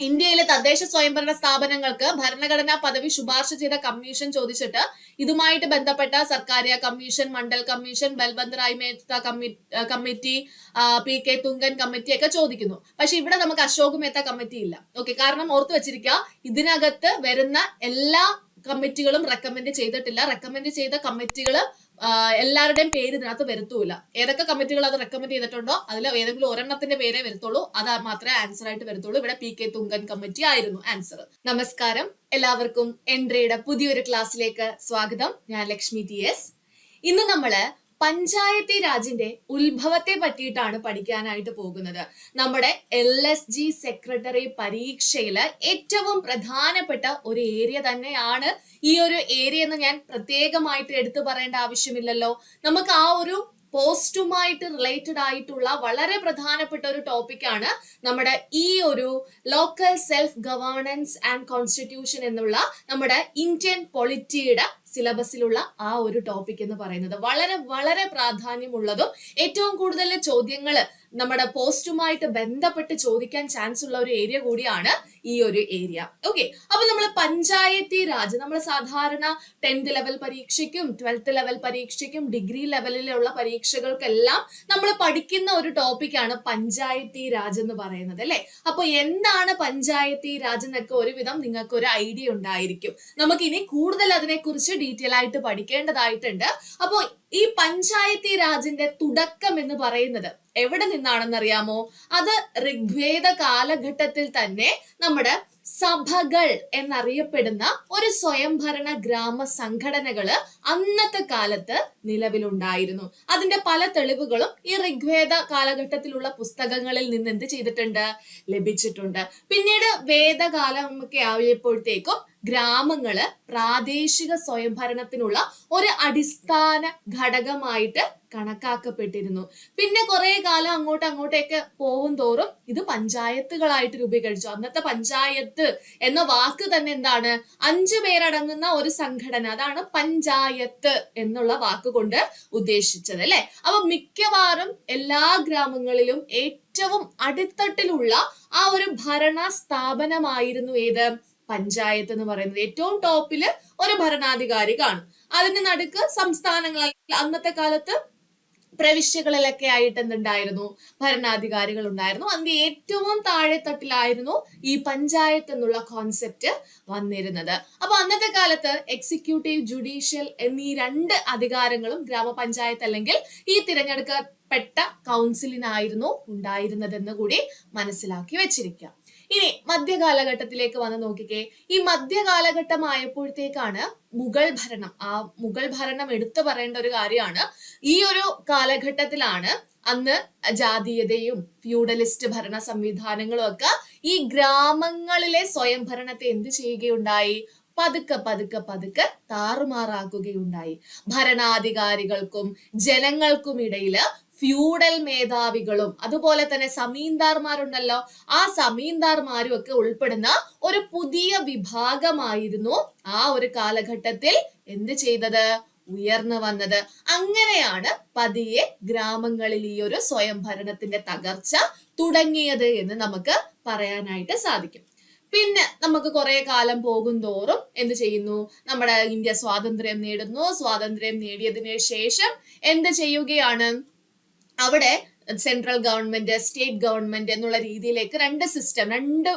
ഇന്ത്യയിലെ തദ്ദേശ സ്വയംഭരണ സ്ഥാപനങ്ങൾക്ക് ഭരണഘടനാ പദവി ശുപാർശ ചെയ്ത കമ്മീഷൻ ചോദിച്ചിട്ട് ഇതുമായിട്ട് ബന്ധപ്പെട്ട Sarkaria commission, Mandal commission, Balwant Rai Mehta committee, PK Thungon committee ഒക്കെ ചോദിക്കുന്നു. പക്ഷെ ഇവിടെ നമുക്ക് അശോക് മേത്ത കമ്മിറ്റി ഇല്ല. ഓക്കെ, കാരണം ഓർത്തു വെച്ചിരിക്കുക, ഇതിനകത്ത് വരുന്ന എല്ലാ കമ്മിറ്റികളും റെക്കമെൻഡ് ചെയ്തിട്ടില്ല. റെക്കമെൻഡ് ചെയ്ത കമ്മിറ്റികൾ എല്ലാവരുടെയും പേര് ഇതിനകത്ത് വരുത്തൂല. ഏതൊക്കെ കമ്മിറ്റികൾ അത് റെക്കമെൻഡ് ചെയ്തിട്ടുണ്ടോ അതിൽ ഏതെങ്കിലും ഒരെണ്ണത്തിന്റെ പേരേ വരുത്തുള്ളൂ. അത് മാത്രമേ ആൻസർ ആയിട്ട് വരുത്തുള്ളൂ. ഇവിടെ PK തുങ്കൻ കമ്മിറ്റി ആയിരുന്നു ആൻസർ. നമസ്കാരം, എല്ലാവർക്കും എൻട്രിയുടെ പുതിയൊരു ക്ലാസ്സിലേക്ക് സ്വാഗതം. ഞാൻ ലക്ഷ്മി TS. ഇന്ന് നമ്മള് പഞ്ചായത്തി രാജിന്റെ ഉത്ഭവത്തെ പറ്റിയിട്ടാണ് പഠിക്കാനായിട്ട് പോകുന്നത്. നമ്മുടെ LSG സെക്രട്ടറി പരീക്ഷയില് ഏറ്റവും പ്രധാനപ്പെട്ട ഒരു ഏരിയ തന്നെയാണ് ഈ ഒരു ഏരിയ എന്ന് ഞാൻ പ്രത്യേകമായിട്ട് എടുത്തു പറയേണ്ട ആവശ്യമില്ലല്ലോ. നമുക്ക് ആ ഒരു പോസ്റ്റുമായിട്ട് റിലേറ്റഡ് ആയിട്ടുള്ള വളരെ പ്രധാനപ്പെട്ട ഒരു ടോപ്പിക്കാണ് നമ്മുടെ ഈ ഒരു local self governance and constitution എന്നുള്ള നമ്മുടെ ഇന്ത്യൻ പൊളിറ്റിയുടെ സിലബസിലുള്ള ആ ഒരു ടോപ്പിക് എന്ന് പറയുന്നത് വളരെ വളരെ പ്രാധാന്യമുള്ളതും ഏറ്റവും കൂടുതൽ ചോദ്യങ്ങൾ നമ്മുടെ പോസ്റ്റുമായിട്ട് ബന്ധപ്പെട്ട് ചോദിക്കാൻ ചാൻസ് ഉള്ള ഒരു ഏരിയ കൂടിയാണ് ഈ ഒരു ഏരിയ. ഓക്കെ, അപ്പൊ നമ്മൾ പഞ്ചായത്തി രാജ് നമ്മൾ സാധാരണ 10th ലെവൽ പരീക്ഷയ്ക്കും 12th ലെവൽ പരീക്ഷയ്ക്കും ഡിഗ്രി ലെവലിലുള്ള പരീക്ഷകൾക്കെല്ലാം നമ്മൾ പഠിക്കുന്ന ഒരു ടോപ്പിക്കാണ് പഞ്ചായത്തി രാജ് എന്ന് പറയുന്നത്, അല്ലെ? അപ്പൊ എന്താണ് പഞ്ചായത്തി രാജ് എന്നൊക്കെ ഒരുവിധം നിങ്ങൾക്ക് ഒരു ഐഡിയ ഉണ്ടായിരിക്കും. നമുക്ക് ഇനി കൂടുതൽ അതിനെക്കുറിച്ച് ഡീറ്റെയിൽ ആയിട്ട് പഠിക്കേണ്ടതായിട്ടുണ്ട്. അപ്പോ ഈ പഞ്ചായത്തി രാജിന്റെ തുടക്കം എന്ന് പറയുന്നത് എവിടെ നിന്നാണെന്ന് അറിയാമോ? അത് ഋഗ്വേദ കാലഘട്ടത്തിൽ തന്നെ നമ്മുടെ സഭകൾ എന്നറിയപ്പെടുന്ന ഒരു സ്വയംഭരണ ഗ്രാമ സംഘടനകള് അന്നത്തെ കാലത്ത് നിലവിലുണ്ടായിരുന്നു. അതിന്റെ പല തെളിവുകളും ഈ ഋഗ്വേദ കാലഘട്ടത്തിലുള്ള പുസ്തകങ്ങളിൽ നിന്ന് എന്ത് ചെയ്തിട്ടുണ്ട്? ലഭിച്ചിട്ടുണ്ട്. പിന്നീട് വേദകാലമൊക്കെ ആയപ്പോഴത്തേക്കും ഗ്രാമങ്ങള് പ്രാദേശിക സ്വയംഭരണത്തിനുള്ള ഒരു അടിസ്ഥാന ഘടകമായിട്ട് കണക്കാക്കപ്പെട്ടിരുന്നു. പിന്നെ കുറെ കാലം അങ്ങോട്ടേക്ക് പോകും തോറും ഇത് പഞ്ചായത്തുകളായിട്ട് രൂപീകരിച്ചു. അന്നത്തെ പഞ്ചായത്ത് എന്ന വാക്ക് തന്നെ എന്താണ്? 5 പേരടങ്ങുന്ന ഒരു സംഘടന, അതാണ് പഞ്ചായത്ത് എന്നുള്ള വാക്ക് കൊണ്ട് ഉദ്ദേശിച്ചത്, അല്ലെ? അപ്പൊ മിക്കവാറും എല്ലാ ഗ്രാമങ്ങളിലും ഏറ്റവും അടിത്തട്ടിലുള്ള ആ ഒരു ഭരണ സ്ഥാപനമായിരുന്നു ഏത്? പഞ്ചായത്ത് എന്ന് പറയുന്നത്. ഏറ്റവും ടോപ്പില് ഒരു ഭരണാധികാരി കാണും. അതിന് നടുക്ക് സംസ്ഥാനങ്ങളിൽ അന്നത്തെ കാലത്ത് പ്രവിശ്യകളിലൊക്കെ ആയിട്ട് എന്തുണ്ടായിരുന്നു? ഭരണാധികാരികൾ ഉണ്ടായിരുന്നു. അതിന്റെ ഏറ്റവും താഴെത്തട്ടിലായിരുന്നു ഈ പഞ്ചായത്ത് എന്നുള്ള കോൺസെപ്റ്റ് വന്നിരുന്നത്. അപ്പൊ അന്നത്തെ കാലത്ത് എക്സിക്യൂട്ടീവ്, ജുഡീഷ്യൽ എന്നീ 2 അധികാരങ്ങളും ഗ്രാമപഞ്ചായത്ത് അല്ലെങ്കിൽ ഈ തിരഞ്ഞെടുക്കപ്പെട്ട കൗൺസിലിനായിരുന്നു ഉണ്ടായിരുന്നതെന്ന് കൂടി മനസ്സിലാക്കി വെച്ചിരിക്കുക. ഇനി മധ്യകാലഘട്ടത്തിലേക്ക് വന്ന് നോക്കിക്കേ. ഈ മധ്യകാലഘട്ടമായപ്പോഴത്തേക്കാണ് മുഗൾ ഭരണം. ആ മുഗൾ ഭരണം എടുത്തു പറയേണ്ട ഒരു കാര്യമാണ്. ഈ ഒരു കാലഘട്ടത്തിലാണ് അന്ന് ജാതീയതയും ഫ്യൂഡലിസ്റ്റ് ഭരണ സംവിധാനങ്ങളും ഒക്കെ ഈ ഗ്രാമങ്ങളിലെ സ്വയംഭരണത്തെ എന്ത് ചെയ്യുകയുണ്ടായി? പതുക്കെ താറുമാറാക്കുകയുണ്ടായി. ഭരണാധികാരികൾക്കും ജനങ്ങൾക്കും ഇടയില് ഫ്യൂഡൽ മേധാവികളും അതുപോലെ തന്നെ സമീന്ദാർമാരുണ്ടല്ലോ, ആ സമീന്ദാർമാരും ഒക്കെ ഉൾപ്പെടുന്ന ഒരു പുതിയ വിഭാഗമായിരുന്നു ആ ഒരു കാലഘട്ടത്തിൽ എന്ത് ചെയ്തത്? ഉയർന്നു വന്നത്. അങ്ങനെയാണ് പതിയെ ഗ്രാമങ്ങളിൽ ഈ ഒരു സ്വയംഭരണത്തിന്റെ തകർച്ച തുടങ്ങിയത് എന്ന് നമുക്ക് പറയാനായിട്ട് സാധിക്കും. പിന്നെ നമുക്ക് കുറെ കാലം പോകും തോറും എന്ത് ചെയ്യുന്നു? നമ്മുടെ ഇന്ത്യ സ്വാതന്ത്ര്യം നേടുന്നു. സ്വാതന്ത്ര്യം നേടിയതിനു ശേഷം എന്ത് ചെയ്യുകയാണ്? അവിടെ സെൻട്രൽ ഗവൺമെന്റ്, സ്റ്റേറ്റ് ഗവൺമെന്റ് എന്നുള്ള രീതിയിലേക്ക് 2 സിസ്റ്റം, 2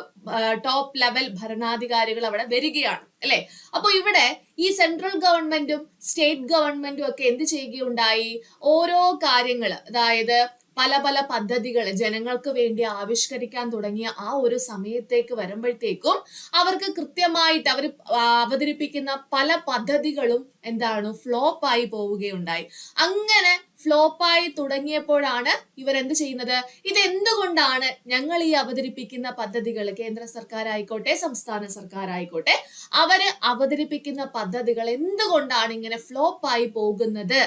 ടോപ്പ് ലെവൽ ഭരണാധികാരികൾ അവിടെ വരികയാണ്, അല്ലെ? അപ്പൊ ഇവിടെ ഈ സെൻട്രൽ ഗവൺമെന്റും സ്റ്റേറ്റ് ഗവൺമെന്റും ഒക്കെ എന്ത് ചെയ്യുകയുണ്ടായി? ഓരോ കാര്യങ്ങൾ, അതായത് പല പദ്ധതികൾ ജനങ്ങൾക്ക് വേണ്ടി ആവിഷ്കരിക്കാൻ തുടങ്ങിയ ആ ഒരു സമയത്തേക്ക് വരുമ്പോഴത്തേക്കും അവർക്ക് കൃത്യമായിട്ട് അവർ അവതരിപ്പിക്കുന്ന പല പദ്ധതികളും എന്താണ്? ഫ്ലോപ്പായി പോവുകയുണ്ടായി. അങ്ങനെ ഫ്ലോപ്പായി തുടങ്ങിയപ്പോഴാണ് ഇവരെന്ത് ചെയ്യുന്നത്? ഇതെന്തുകൊണ്ടാണ് ഞങ്ങൾ ഈ അവതരിപ്പിക്കുന്ന പദ്ധതികൾ, കേന്ദ്ര സർക്കാർ ആയിക്കോട്ടെ സംസ്ഥാന സർക്കാർ ആയിക്കോട്ടെ, അവര് അവതരിപ്പിക്കുന്ന പദ്ധതികൾ എന്തുകൊണ്ടാണ് ഇങ്ങനെ ഫ്ലോപ്പായി പോകുന്നത്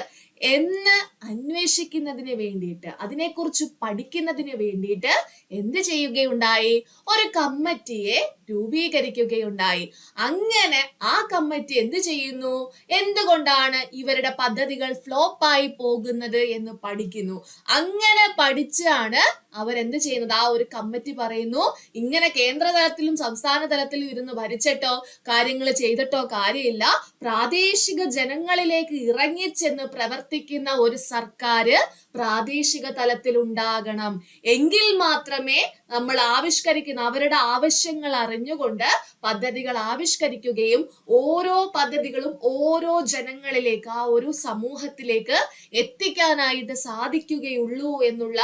എന്ന് അന്വേഷിക്കുന്നതിന് വേണ്ടിയിട്ട്, അതിനെക്കുറിച്ച് പഠിക്കുന്നതിന് വേണ്ടിയിട്ട് എന്ത് ചെയ്യുകയുണ്ടായി? ഒരു കമ്മിറ്റിയെ രൂപീകരിക്കുകയുണ്ടായി. അങ്ങനെ ആ കമ്മിറ്റി എന്ത് ചെയ്യുന്നു? എന്തുകൊണ്ടാണ് ഇവരുടെ പദ്ധതികൾ ഫ്ലോപ്പായി പോകുന്നത് എന്ന് പഠിക്കുന്നു. അങ്ങനെ പഠിച്ചാണ് അവരെന്ത് ചെയ്യുന്നത്, ആ ഒരു കമ്മിറ്റി പറയുന്നു ഇങ്ങനെ കേന്ദ്ര തലത്തിലും സംസ്ഥാന തലത്തിലും ഇരുന്ന് ഭരിച്ചിട്ടോ കാര്യങ്ങൾ ചെയ്തിട്ടോ കാര്യമില്ല, പ്രാദേശിക ജനങ്ങളിലേക്ക് ഇറങ്ങിച്ചെന്ന് പ്രവർത്തിക്കുന്ന ഒരു സർക്കാർ പ്രാദേശിക തലത്തിൽ ഉണ്ടാകണം. എങ്കിൽ മാത്രമേ നമ്മൾ ആവിഷ്കരിക്കുന്ന അവരുടെ ആവശ്യങ്ങൾ അറിഞ്ഞുകൊണ്ട് പദ്ധതികൾ ആവിഷ്കരിക്കുകയും ഓരോ പദ്ധതികളും ഓരോ ജനങ്ങളിലേക്ക്, ആ ഒരു സമൂഹത്തിലേക്ക് എത്തിക്കാനായിട്ട് സാധിക്കുകയുള്ളൂ എന്നുള്ള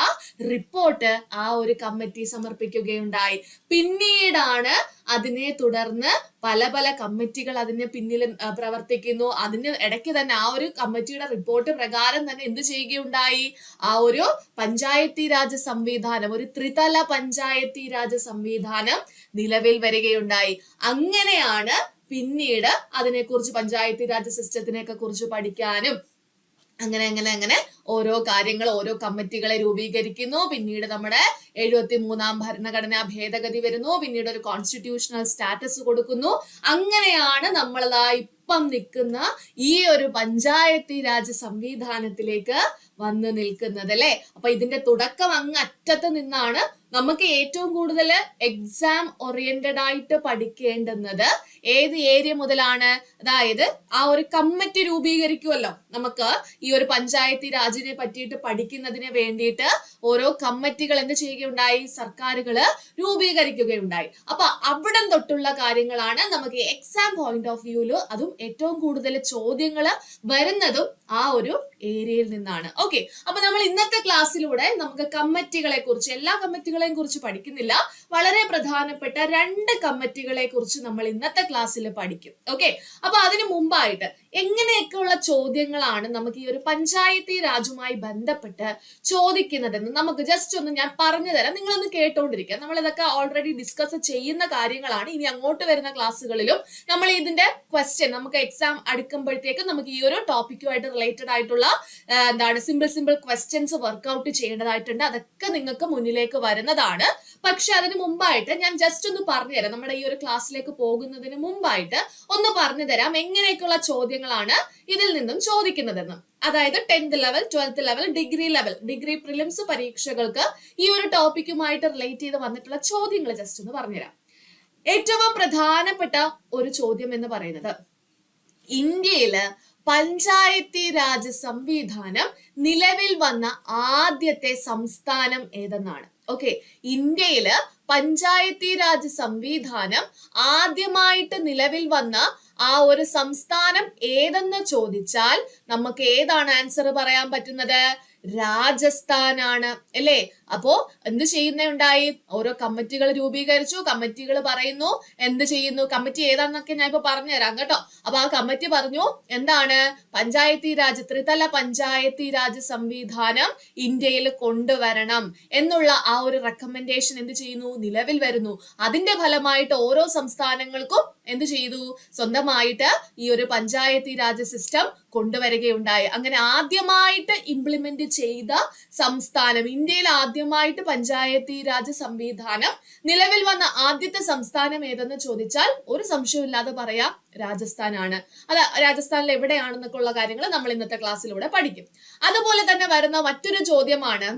റിപ്പോർട്ട് ആ ഒരു കമ്മിറ്റി സമർപ്പിക്കുകയുണ്ടായി. പിന്നീടാണ് അതിനെ തുടർന്ന് പല പല കമ്മിറ്റികൾ അതിന് പിന്നിൽ പ്രവർത്തിക്കുന്നു. അതിന് ഇടയ്ക്ക് തന്നെ ആ ഒരു കമ്മിറ്റിയുടെ റിപ്പോർട്ട് പ്രകാരം തന്നെ എന്ത് ചെയ്യുകയുണ്ടായി, ആ ഒരു പഞ്ചായത്തി രാജ് സംവിധാനം, ഒരു ത്രിതല പഞ്ചായത്തി രാജ് സംവിധാനം നിലവിൽ വരികയുണ്ടായി. അങ്ങനെയാണ് പിന്നീട് അതിനെക്കുറിച്ച് പഞ്ചായത്തി രാജ് സിസ്റ്റത്തിനെയൊക്കെ കുറിച്ച് പഠിക്കാനും അങ്ങനെ അങ്ങനെ അങ്ങനെ ഓരോ കാര്യങ്ങൾ, ഓരോ കമ്മിറ്റികളെ രൂപീകരിക്കുന്നു. പിന്നീട് നമ്മുടെ 73-ാം ഭരണഘടനാ ഭേദഗതി വരുന്നു. പിന്നീട് ഒരു കോൺസ്റ്റിറ്റ്യൂഷണൽ സ്റ്റാറ്റസ് കൊടുക്കുന്നു. അങ്ങനെയാണ് നമ്മളതാ ഇപ്പം നിൽക്കുന്ന ഈ ഒരു പഞ്ചായത്തി രാജ് സംവിധാനത്തിലേക്ക് വന്ന് നിൽക്കുന്നത് അല്ലെ. അപ്പൊ ഇതിന്റെ തുടക്കം അങ്ങ് അറ്റത്ത് നിന്നാണ്. നമുക്ക് ഏറ്റവും കൂടുതൽ എക്സാം ഓറിയന്റഡ് ആയിട്ട് പഠിക്കേണ്ടുന്നത് ഏത് ഏരിയ മുതലാണ്? അതായത് ആ ഒരു കമ്മിറ്റി രൂപീകരിക്കുമല്ലോ. നമുക്ക് ഈ ഒരു പഞ്ചായത്തി രാജിനെ പറ്റിയിട്ട് പഠിക്കുന്നതിന് വേണ്ടിയിട്ട് ഓരോ കമ്മിറ്റികൾ എന്ത് ചെയ്യുകയുണ്ടായി, സർക്കാരുകള് രൂപീകരിക്കുകയുണ്ടായി. അപ്പൊ അവിടം തൊട്ടുള്ള കാര്യങ്ങളാണ് നമുക്ക് എക്സാം പോയിന്റ് ഓഫ് വ്യൂല്, അതും ഏറ്റവും കൂടുതൽ ചോദ്യങ്ങൾ വരുന്നതും ആ ഒരു ഏരിയയിൽ നിന്നാണ്. ഓക്കെ, അപ്പൊ നമ്മൾ ഇന്നത്തെ ക്ലാസ്സിലൂടെ നമുക്ക് കമ്മിറ്റികളെ കുറിച്ച്, എല്ലാ കമ്മിറ്റികളെയും കുറിച്ച് പഠിക്കുന്നില്ല, വളരെ പ്രധാനപ്പെട്ട 2 കമ്മിറ്റികളെ കുറിച്ച് നമ്മൾ ഇന്നത്തെ ക്ലാസ്സിൽ പഠിക്കും. ഓക്കെ, അപ്പൊ അതിനു മുമ്പായിട്ട് എങ്ങനെയൊക്കെയുള്ള ചോദ്യങ്ങളാണ് നമുക്ക് ഈ ഒരു പഞ്ചായത്തി രാജുമായി ബന്ധപ്പെട്ട് ചോദിക്കുന്നതെന്ന് നമുക്ക് ജസ്റ്റ് ഒന്ന് ഞാൻ പറഞ്ഞു തരാം. നിങ്ങളൊന്ന് കേട്ടോണ്ടിരിക്കുക. നമ്മൾ ഇതൊക്കെ ഓൾറെഡി ഡിസ്കസ് ചെയ്യുന്ന കാര്യങ്ങളാണ്. ഇനി അങ്ങോട്ട് വരുന്ന ക്ലാസ്സുകളിലും നമ്മൾ ഇതിന്റെ ക്വസ്റ്റ്യൻ, നമുക്ക് എക്സാം അടുക്കുമ്പോഴത്തേക്ക് നമുക്ക് ഈ ഒരു ടോപ്പിക്കുമായിട്ട് റിലേറ്റഡ് ആയിട്ടുള്ള സിമ്പിൾ ക്വസ്റ്റ്യൻസ് വർക്ക്ഔട്ട് ചെയ്യേണ്ടതായിട്ടുണ്ട്. അതൊക്കെ നിങ്ങൾക്ക് മുന്നിലേക്ക് വരുന്നതാണ്. പക്ഷെ അതിന് മുമ്പായിട്ട് ഞാൻ ജസ്റ്റ് ഒന്ന് പറഞ്ഞുതരാം. നമ്മുടെ ഈ ഒരു ക്ലാസ്സിലേക്ക് പോകുന്നതിന് മുമ്പായിട്ട് ഒന്ന് പറഞ്ഞു തരാം എങ്ങനെയൊക്കെയുള്ള ചോദ്യങ്ങളാണ് ഇതിൽ നിന്നും ചോദിക്കുന്നതെന്ന്. അതായത് 10th level, 12th level, degree prelims പരീക്ഷകൾക്ക് ഈ ഒരു ടോപ്പിക്കുമായിട്ട് റിലേറ്റ് ചെയ്ത് വന്നിട്ടുള്ള ചോദ്യങ്ങൾ ജസ്റ്റ് ഒന്ന് പറഞ്ഞുതരാം. ഏറ്റവും പ്രധാനപ്പെട്ട ഒരു ചോദ്യം എന്ന് പറയുന്നത്, ഇന്ത്യയില് പഞ്ചായത്തി രാജ് സംവിധാനം നിലവിൽ വന്ന ആദ്യത്തെ സംസ്ഥാനം ഏതെന്നാണ്. ഓക്കെ, ഇന്ത്യയില് പഞ്ചായത്തി രാജ് സംവിധാനം ആദ്യമായിട്ട് നിലവിൽ വന്ന ആ ഒരു സംസ്ഥാനം ഏതെന്ന് ചോദിച്ചാൽ നമുക്ക് ഏതാണ് ആൻസർ പറയാൻ പറ്റുന്നത്? രാജസ്ഥാനാണ് അല്ലേ. അപ്പോ എന്ത് ചെയ്യുന്നുണ്ടായി, ഓരോ കമ്മിറ്റികൾ രൂപീകരിച്ചു. കമ്മിറ്റികൾ പറയുന്നു എന്ത് ചെയ്യുന്നു, കമ്മിറ്റി ഏതാന്നൊക്കെ ഞാൻ ഇപ്പൊ പറഞ്ഞുതരാം കേട്ടോ. അപ്പൊ ആ കമ്മിറ്റി പറഞ്ഞു എന്താണ്, പഞ്ചായത്തി രാജ്, ത്രിതല പഞ്ചായത്തി രാജ് സംവിധാനം ഇന്ത്യയിൽ കൊണ്ടുവരണം എന്നുള്ള ആ ഒരു റെക്കമെൻഡേഷൻ എന്ത് ചെയ്യുന്നു, നിലവിൽ വരുന്നു. അതിന്റെ ഫലമായിട്ട് ഓരോ സംസ്ഥാനങ്ങൾക്കും എന്ത് ചെയ്തു, സ്വന്തമായിട്ട് ഈ ഒരു പഞ്ചായത്തി രാജ് സിസ്റ്റം കൊണ്ടുവരികയുണ്ടായി. അങ്ങനെ ആദ്യമായിട്ട് ഇംപ്ലിമെന്റ് ചെയ്ത സംസ്ഥാനം, ഇന്ത്യയിൽ ആദ്യമായിട്ട് പഞ്ചായത്തി രാജ് സംവിധാനം നിലവിൽ വന്ന ആദ്യത്തെ സംസ്ഥാനം ഏതെന്ന് ചോദിച്ചാൽ ഒരു സംശയമില്ലാതെ പറയാം, രാജസ്ഥാനാണ്. അത് രാജസ്ഥാനിൽ എവിടെയാണെന്നൊക്കെ ഉള്ള കാര്യങ്ങൾ നമ്മൾ ഇന്നത്തെ ക്ലാസ്സിലൂടെ പഠിക്കും. അതുപോലെ തന്നെ വരുന്ന മറ്റൊരു ചോദ്യമാണ്,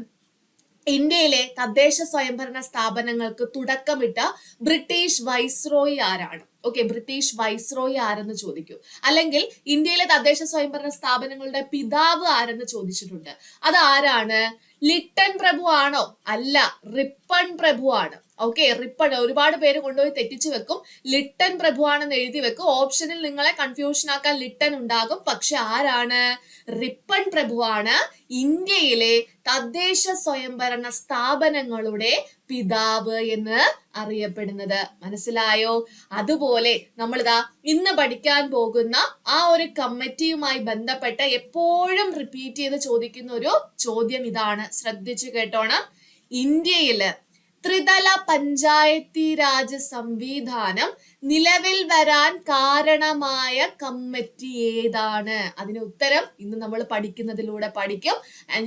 ഇന്ത്യയിലെ തദ്ദേശ സ്വയംഭരണ സ്ഥാപനങ്ങൾക്ക് തുടക്കമിട്ട ബ്രിട്ടീഷ് വൈസ്രോയി ആരാണ്? ഓക്കെ, ബ്രിട്ടീഷ് വൈസ്രോയി ആരെന്ന് ചോദിക്കൂ. അല്ലെങ്കിൽ ഇന്ത്യയിലെ തദ്ദേശ സ്വയംഭരണ സ്ഥാപനങ്ങളുടെ പിതാവ് ആരെന്ന് ചോദിച്ചിട്ടുണ്ട്. അത് ആരാണ്? ലിട്ടൺ പ്രഭു ആണോ? അല്ല, റിപ്പൺ പ്രഭു ആണ്. ഓക്കെ, റിപ്പൺ ഒരുപാട് പേര് കൊണ്ടുപോയി തെറ്റിച്ചു വെക്കും. ലിട്ടൺ പ്രഭു ആണെന്ന് എഴുതി വെക്കും. ഓപ്ഷനിൽ നിങ്ങളെ കൺഫ്യൂഷൻ ആക്കാൻ ലിട്ടൺ ഉണ്ടാകും. പക്ഷെ ആരാണ്? റിപ്പൺ പ്രഭു ആണ് ഇന്ത്യയിലെ തദ്ദേശ സ്വയംഭരണ സ്ഥാപനങ്ങളുടെ പിതാവ് എന്ന് അറിയപ്പെടുന്നത്. മനസ്സിലായോ? അതുപോലെ നമ്മളിതാ ഇന്ന് പഠിക്കാൻ പോകുന്ന ആ ഒരു കമ്മിറ്റിയുമായി ബന്ധപ്പെട്ട് എപ്പോഴും റിപ്പീറ്റ് ചെയ്ത് ചോദിക്കുന്ന ഒരു ചോദ്യം ഇതാണ്, ശ്രദ്ധിച്ചു കേട്ടോണം. ഇന്ത്യയില് ത്രിതല പഞ്ചായത്തി രാജ് സംവിധാനം നിലവിൽ വരാൻ കാരണമായ കമ്മിറ്റി ഏതാണ്? അതിന് ഉത്തരം ഇന്ന് നമ്മൾ പഠിക്കുന്നതിലൂടെ പഠിക്കും.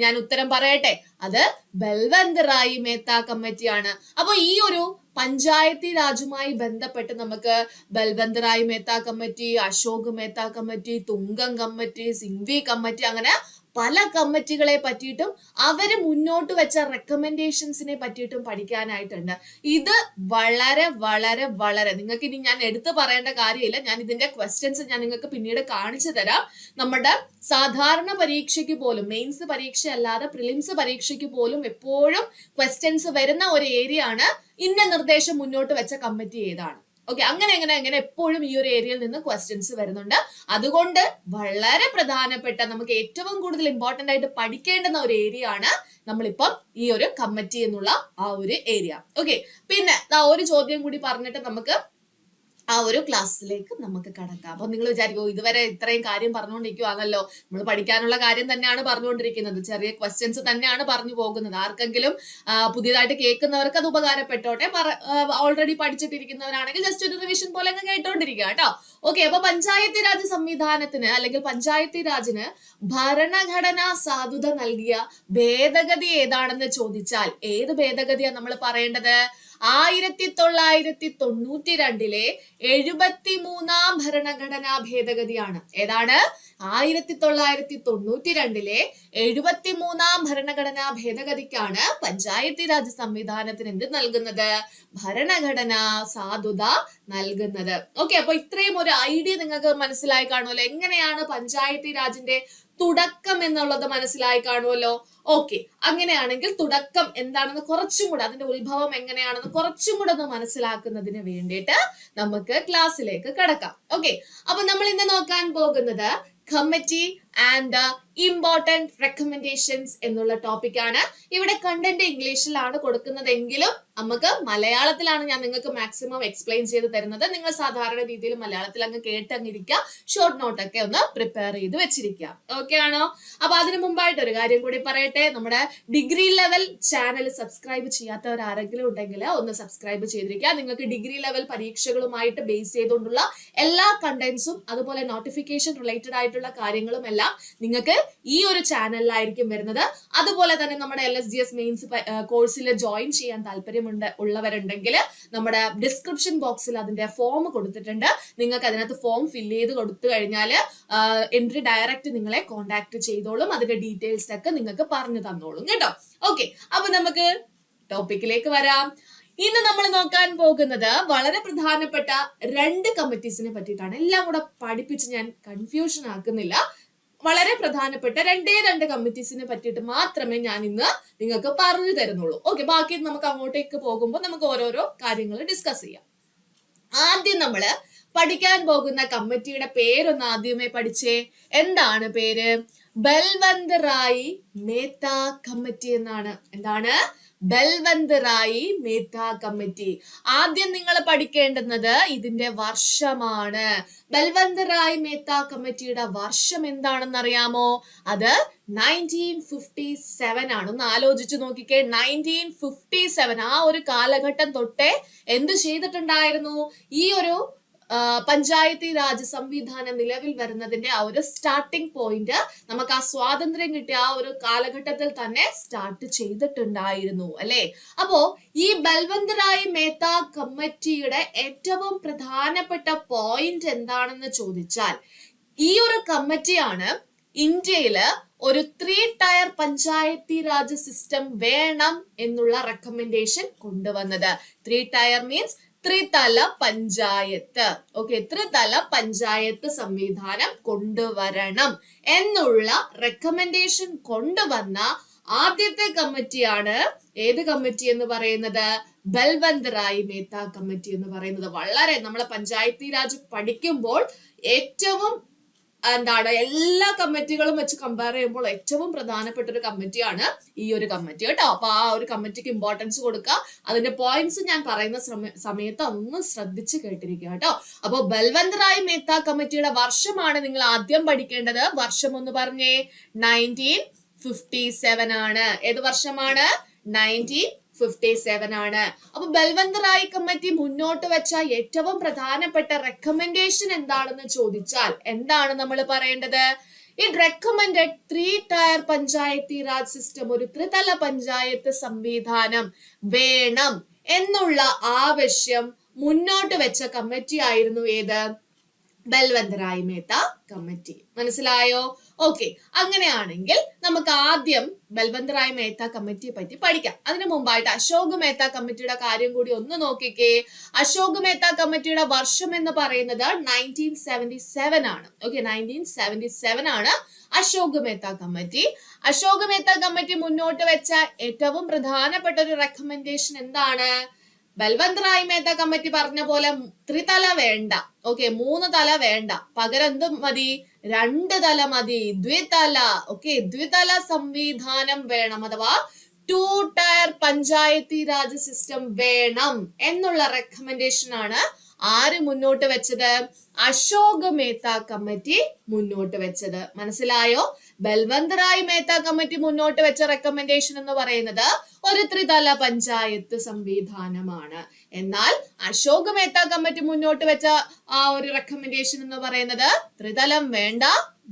ഞാൻ ഉത്തരം പറയട്ടെ, അത് ബൽവന്ത് റായ് മേത്ത കമ്മിറ്റിയാണ്. അപ്പൊ ഈ ഒരു പഞ്ചായത്തി രാജുമായി ബന്ധപ്പെട്ട് നമുക്ക് Balwant Rai Mehta committee, Ashok Mehta committee, Thungon committee, Singhvi committee, അങ്ങനെ പല കമ്മിറ്റികളെ പറ്റിയിട്ടും അവര് മുന്നോട്ട് വെച്ച റെക്കമെൻഡേഷൻസിനെ പറ്റിയിട്ടും പഠിക്കാനായിട്ടുണ്ട്. ഇത് വളരെ വളരെ വളരെ നിങ്ങൾക്ക് ഇനി ഞാൻ എടുത്തു പറയേണ്ട കാര്യമില്ല. ഞാൻ ഇതിന്റെ ക്വസ്റ്റ്യൻസ് ഞാൻ നിങ്ങൾക്ക് പിന്നീട് കാണിച്ചു തരാം. നമ്മുടെ സാധാരണ പരീക്ഷയ്ക്ക് പോലും, മെയിൻസ് പരീക്ഷ അല്ലാതെ പ്രിലിംസ് പരീക്ഷയ്ക്ക് പോലും എപ്പോഴും ക്വസ്റ്റ്യൻസ് വരുന്ന ഒരു ഏരിയ ആണ് ഇന്ന നിർദ്ദേശം മുന്നോട്ട് വെച്ച കമ്മിറ്റി ഏതാണ്. ഓക്കെ, അങ്ങനെ എപ്പോഴും ഈ ഒരു ഏരിയയിൽ നിന്ന് ക്വസ്റ്റ്യൻസ് വരുന്നുണ്ട്. അതുകൊണ്ട് വളരെ പ്രധാനപ്പെട്ട, നമുക്ക് ഏറ്റവും കൂടുതൽ ഇമ്പോർട്ടന്റ് ആയിട്ട് പഠിക്കേണ്ടുന്ന ഒരു ഏരിയ ആണ് നമ്മളിപ്പം ഈ ഒരു കമ്മിറ്റി എന്നുള്ള ആ ഒരു ഏരിയ. ഓക്കെ, പിന്നെ ഒരു ചോദ്യം കൂടി പറഞ്ഞിട്ട് നമുക്ക് ആ ഒരു ക്ലാസ്സിലേക്ക് നമുക്ക് കടക്കാം. അപ്പൊ നിങ്ങൾ വിചാരിക്കും ഇതുവരെ ഇത്രയും കാര്യം പറഞ്ഞുകൊണ്ടിരിക്കുവാണല്ലോ, നമ്മൾ പഠിക്കാനുള്ള കാര്യം തന്നെയാണ് പറഞ്ഞുകൊണ്ടിരിക്കുന്നത്, ചെറിയ ക്വസ്റ്റ്യൻസ് തന്നെയാണ് പറഞ്ഞു പോകുന്നത്. ആർക്കെങ്കിലും പുതിയതായിട്ട് കേൾക്കുന്നവർക്ക് അത് ഉപകാരപ്പെട്ടോട്ടെ. ഓൾറെഡി പഠിച്ചിട്ടിരിക്കുന്നവരാണെങ്കിൽ ജസ്റ്റ് ഒരു റിവിഷൻ പോലെ അങ്ങ് കേട്ടോണ്ടിരിക്കുക കേട്ടോ. ഓക്കെ, അപ്പൊ പഞ്ചായത്തി രാജ് സംവിധാനത്തിന് അല്ലെങ്കിൽ പഞ്ചായത്തി രാജിന് ഭരണഘടനാ സാധുത നൽകിയ ഭേദഗതി ഏതാണെന്ന് ചോദിച്ചാൽ ഏത് ഭേദഗതിയാണ് നമ്മൾ പറയേണ്ടത്? 1992 73 ഭരണഘടനാ ഭേദഗതിയാണ്. ഏതാണ്? 1992 73 ഭരണഘടനാ ഭേദഗതിക്കാണ് പഞ്ചായത്തി രാജ് സംവിധാനത്തിന് എന്ത് നൽകുന്നത്? ഭരണഘടനാ സാധുത നൽകുന്നത്. ഓക്കെ, അപ്പൊ ഇത്രയും ഒരു ഐഡിയ നിങ്ങൾക്ക് മനസ്സിലായി കാണുമല്ലോ. എങ്ങനെയാണ് പഞ്ചായത്തി രാജിന്റെ തുടക്കം എന്നുള്ളത് മനസ്സിലായി കാണുമല്ലോ. ഓക്കെ, അങ്ങനെയാണെങ്കിൽ തുടക്കം എന്താണെന്ന് കുറച്ചും കൂടെ, അതിന്റെ ഉത്ഭവം എങ്ങനെയാണെന്ന് കുറച്ചും കൂടെ ഒന്ന് മനസ്സിലാക്കുന്നതിന് വേണ്ടിയിട്ട് നമുക്ക് ക്ലാസ്സിലേക്ക് കടക്കാം. ഓക്കെ, അപ്പൊ നമ്മൾ ഇന്ന് നോക്കാൻ പോകുന്നത് കമ്മിറ്റി ആൻഡ് ഇമ്പോർട്ടന്റ് റെക്കമെൻഡേഷൻസ് എന്നുള്ള ടോപ്പിക് ആണ്. ഇവിടെ കണ്ടന്റ് ഇംഗ്ലീഷിലാണ് കൊടുക്കുന്നതെങ്കിലും നമുക്ക് മലയാളത്തിലാണ് ഞാൻ നിങ്ങൾക്ക് മാക്സിമം എക്സ്പ്ലെയിൻ ചെയ്ത് തരുന്നത്. നിങ്ങൾ സാധാരണ രീതിയിൽ മലയാളത്തിൽ അങ്ങ് കേട്ടങ്ങിരിക്കുക, ഷോർട്ട് നോട്ടൊക്കെ ഒന്ന് പ്രിപ്പയർ ചെയ്ത് വെച്ചിരിക്കുക. ഓക്കെ ആണോ? അപ്പൊ അതിനു മുമ്പായിട്ട് ഒരു കാര്യം കൂടി പറയട്ടെ. നമ്മുടെ ഡിഗ്രി ലെവൽ ചാനൽ സബ്സ്ക്രൈബ് ചെയ്യാത്തവർ ആരെങ്കിലും ഉണ്ടെങ്കിൽ ഒന്ന് സബ്സ്ക്രൈബ് ചെയ്തിരിക്കുക. നിങ്ങൾക്ക് ഡിഗ്രി ലെവൽ പരീക്ഷകളുമായിട്ട് ബേസ് ചെയ്തുകൊണ്ടുള്ള എല്ലാ കണ്ടന്റ്സും അതുപോലെ നോട്ടിഫിക്കേഷൻ റിലേറ്റഡ് ആയിട്ടുള്ള കാര്യങ്ങളും എല്ലാം നിങ്ങൾക്ക് ഈ ഒരു ചാനലിലായിരിക്കും വരുന്നത്. അതുപോലെ തന്നെ നമ്മുടെ LSGS മെയിൻസ് കോഴ്സിൽ ജോയിൻ ചെയ്യാൻ ഉള്ളവരുണ്ടെങ്കിൽ നമ്മുടെ ഡിസ്ക്രിപ്ഷൻ ബോക്സിൽ അതിന്റെ ഫോം കൊടുത്തിട്ടുണ്ട്. നിങ്ങൾക്ക് അതിനകത്ത് ഫോം ഫില്ല് ചെയ്ത് കൊടുത്തു കഴിഞ്ഞാൽ എൻട്രി ഡയറക്റ്റ് നിങ്ങളെ കോൺടാക്ട് ചെയ്തോളും. അതിന്റെ ഡീറ്റെയിൽസ് ഒക്കെ നിങ്ങൾക്ക് പറഞ്ഞു തന്നോളും കേട്ടോ. ഓക്കെ, അപ്പൊ നമുക്ക് ടോപ്പിക്കിലേക്ക് വരാം. ഇന്ന് നമ്മൾ നോക്കാൻ പോകുന്നത് വളരെ പ്രധാനപ്പെട്ട 2 കമ്മിറ്റീസിനെ പറ്റിയിട്ടാണ്. എല്ലാം കൂടെ പഠിപ്പിച്ച് ഞാൻ കൺഫ്യൂഷൻ ആക്കുന്നില്ല. വളരെ പ്രധാനപ്പെട്ട 2 കമ്മിറ്റീസിനെ പറ്റിയിട്ട് മാത്രമേ ഞാൻ ഇന്ന് നിങ്ങൾക്ക് പറഞ്ഞു തരുന്നുള്ളൂ. ഓക്കെ, ബാക്കി നമുക്ക് അങ്ങോട്ടേക്ക് പോകുമ്പോൾ നമുക്ക് ഓരോരോ കാര്യങ്ങൾ ഡിസ്കസ് ചെയ്യാം. ആദ്യം നമ്മള് പഠിക്കാൻ പോകുന്ന കമ്മിറ്റിയുടെ പേരൊന്ന് ആദ്യമേ പഠിച്ചേ. എന്താണ് പേര്? ബൽവന്ത് റായി മേത്ത കമ്മിറ്റി എന്നാണ്. എന്താണ്? ബൽവന്ത് റായി മേത്ത കമ്മിറ്റി. ആദ്യം നിങ്ങൾ പഠിക്കേണ്ടുന്നത് ഇതിന്റെ വർഷമാണ്. ബൽവന്ത് റായി മേത്ത കമ്മിറ്റിയുടെ വർഷം എന്താണെന്ന് അറിയാമോ? അത് 1957 ആണ്. ഒന്ന് ആലോചിച്ച് നോക്കിക്കേ. 1957 ആ ഒരു കാലഘട്ടം തൊട്ടേ എന്ത് ചെയ്തിട്ടുണ്ടായിരുന്നു? ഈ ഒരു പഞ്ചായത്തി രാജ് സംവിധാനം നിലവിൽ വരുന്നതിന്റെ ആ ഒരു സ്റ്റാർട്ടിംഗ് പോയിന്റ് നമുക്ക് ആ സ്വാതന്ത്ര്യം കിട്ടിയ ആ ഒരു കാലഘട്ടത്തിൽ തന്നെ സ്റ്റാർട്ട് ചെയ്തിട്ടുണ്ടായിരുന്നു അല്ലെ. അപ്പോ ഈ ബൽവന്ത് റായി മേത്ത കമ്മിറ്റിയുടെ ഏറ്റവും പ്രധാനപ്പെട്ട പോയിന്റ് എന്താണെന്ന് ചോദിച്ചാൽ ഈ ഒരു കമ്മിറ്റിയാണ് ഇന്ത്യയില് ഒരു 3 ടയർ പഞ്ചായത്തി രാജ് സിസ്റ്റം വേണം എന്നുള്ള റെക്കമെൻഡേഷൻ കൊണ്ടുവന്നത്. 3 ടയർ മീൻസ് ത്രിതല പഞ്ചായത്ത്. ഓക്കെ, ത്രിതല പഞ്ചായത്ത് സംവിധാനം കൊണ്ടുവരണം എന്നുള്ള റെക്കമെൻഡേഷൻ കൊണ്ടുവന്ന ആദ്യത്തെ കമ്മിറ്റിയാണ് ഏത് കമ്മിറ്റി എന്ന് പറയുന്നത്? ബൽവന്ത് റായി മേത്ത കമ്മിറ്റി എന്ന് പറയുന്നത്. വളരെ നമ്മളെ പഞ്ചായത്തി രാജ് പഠിക്കുമ്പോൾ ഏറ്റവും എല്ലാ കമ്മിറ്റികളും വെച്ച് കമ്പയർ ചെയ്യുമ്പോൾ ഏറ്റവും പ്രധാനപ്പെട്ട ഒരു കമ്മിറ്റിയാണ് ഈ ഒരു കമ്മിറ്റി കേട്ടോ. അപ്പൊ ആ ഒരു കമ്മിറ്റിക്ക് ഇമ്പോർട്ടൻസ് കൊടുക്കുക. അതിന്റെ പോയിന്റ്സ് ഞാൻ പറയുന്ന സമയത്ത് ഒന്ന് ശ്രദ്ധിച്ച് കേട്ടിരിക്കുക കേട്ടോ. അപ്പൊ ബൽവന്ത് റായി മേത്ത കമ്മിറ്റിയുടെ വർഷമാണ് നിങ്ങൾ ആദ്യം പഠിക്കേണ്ടത്. വർഷം ഒന്ന് പറഞ്ഞേ. 1957 ആണ്. ഏത് വർഷമാണ്? 1957 ആണ്. അപ്പൊ ബൽവന്ത് റായി കമ്മിറ്റി മുന്നോട്ട് വെച്ച ഏറ്റവും പ്രധാനപ്പെട്ട റെക്കമെൻഡേഷൻ എന്താണെന്ന് ചോദിച്ചാൽ എന്താണ് നമ്മൾ പറയേണ്ടത്? It recommended 3 tier Panchayati Raj system, ഒരു ത്രിതല പഞ്ചായത്ത് സംവിധാനം വേണം എന്നുള്ള ആവശ്യം മുന്നോട്ട് വെച്ച കമ്മിറ്റി ആയിരുന്നു ഏത്? ബൽവന്ത് റായ് മേത്ത കമ്മിറ്റി. മനസ്സിലായോ? ഓക്കെ, അങ്ങനെയാണെങ്കിൽ നമുക്ക് ആദ്യം ബൽവന്ത് റായ് മേത്ത കമ്മിറ്റിയെ പറ്റി പഠിക്കാം. അതിനു മുമ്പായിട്ട് അശോക് മേത്ത കമ്മിറ്റിയുടെ കാര്യം കൂടി ഒന്ന് നോക്കിക്കേ. അശോക് മേത്ത കമ്മിറ്റിയുടെ വർഷം എന്ന് പറയുന്നത് 1977 ആണ്. ഓക്കെ, 1977 ആണ് അശോക് മേത്ത കമ്മിറ്റി. അശോക് മേത്ത കമ്മിറ്റി മുന്നോട്ട് വെച്ച ഏറ്റവും പ്രധാനപ്പെട്ട ഒരു റെക്കമെൻഡേഷൻ എന്താണ്? ബൽവന്ത് റായ് മേത്ത കമ്മിറ്റി പറഞ്ഞ പോലെ ത്രിതല വേണ്ട. ഓക്കെ, 3 തല വേണ്ട, പകരം എന്ത് മതി? 2 തല മതി. ദ്വിതല. ഓക്കെ, ദ്വിതല സംവിധാനം വേണം, അഥവാ 2 ടയർ പഞ്ചായത്തി രാജ് സിസ്റ്റം വേണം എന്നുള്ള റെക്കമെൻഡേഷൻ ആണ് ആര് മുന്നോട്ട് വെച്ചത്? അശോക് മേത്ത കമ്മിറ്റി മുന്നോട്ട് വെച്ചത്. മനസ്സിലായോ? ബൽവന്ത് റായ് മേത്ത കമ്മിറ്റി മുന്നോട്ട് വെച്ച റെക്കമെൻഡേഷൻ എന്ന് പറയുന്നത് ഒരു ത്രിതല പഞ്ചായത്ത് സംവിധാനമാണ്. എന്നാൽ അശോക് മേത്ത കമ്മിറ്റി മുന്നോട്ട് വെച്ച ആ ഒരു റെക്കമെൻഡേഷൻ എന്ന് പറയുന്നത് ത്രിതലം വേണ്ട,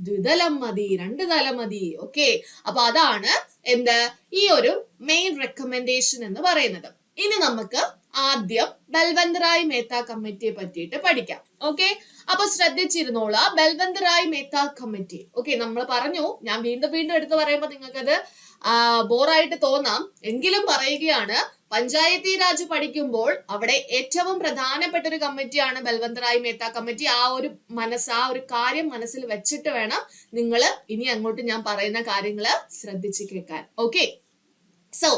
ദ്വിതലം മതി, 2 തല മതി. ഓക്കെ, അപ്പൊ അതാണ് എന്ത് ഈ ഒരു മെയിൻ റെക്കമെൻഡേഷൻ എന്ന് പറയുന്നത്. ഇനി നമുക്ക് ആദ്യം ബൽവന്ത് റായ് മേത്ത കമ്മിറ്റിയെ പറ്റിയിട്ട് പഠിക്കാം. ഓക്കെ, അപ്പൊ ശ്രദ്ധിച്ചിരുന്നോളാ, ബൽവന്ത് റായ് മേത്ത കമ്മിറ്റി. ഓക്കെ, നമ്മൾ പറഞ്ഞു, ഞാൻ വീണ്ടും വീണ്ടും എടുത്തു പറയുമ്പോൾ നിങ്ങൾക്കത് ബോറായിട്ട് തോന്നാം, എങ്കിലും പറയുകയാണ്. പഞ്ചായത്തി രാജ് പഠിക്കുമ്പോൾ അവിടെ ഏറ്റവും പ്രധാനപ്പെട്ട ഒരു കമ്മിറ്റിയാണ് ബൽവന്ത് റായ് മേത്ത കമ്മിറ്റി. ആ ഒരു കാര്യം മനസ്സിൽ വെച്ചിട്ട് വേണം നിങ്ങൾ ഇനി അങ്ങോട്ട് ഞാൻ പറയുന്ന കാര്യങ്ങൾ ശ്രദ്ധിച്ച് കേൾക്കാൻ. ഓക്കെ, സോ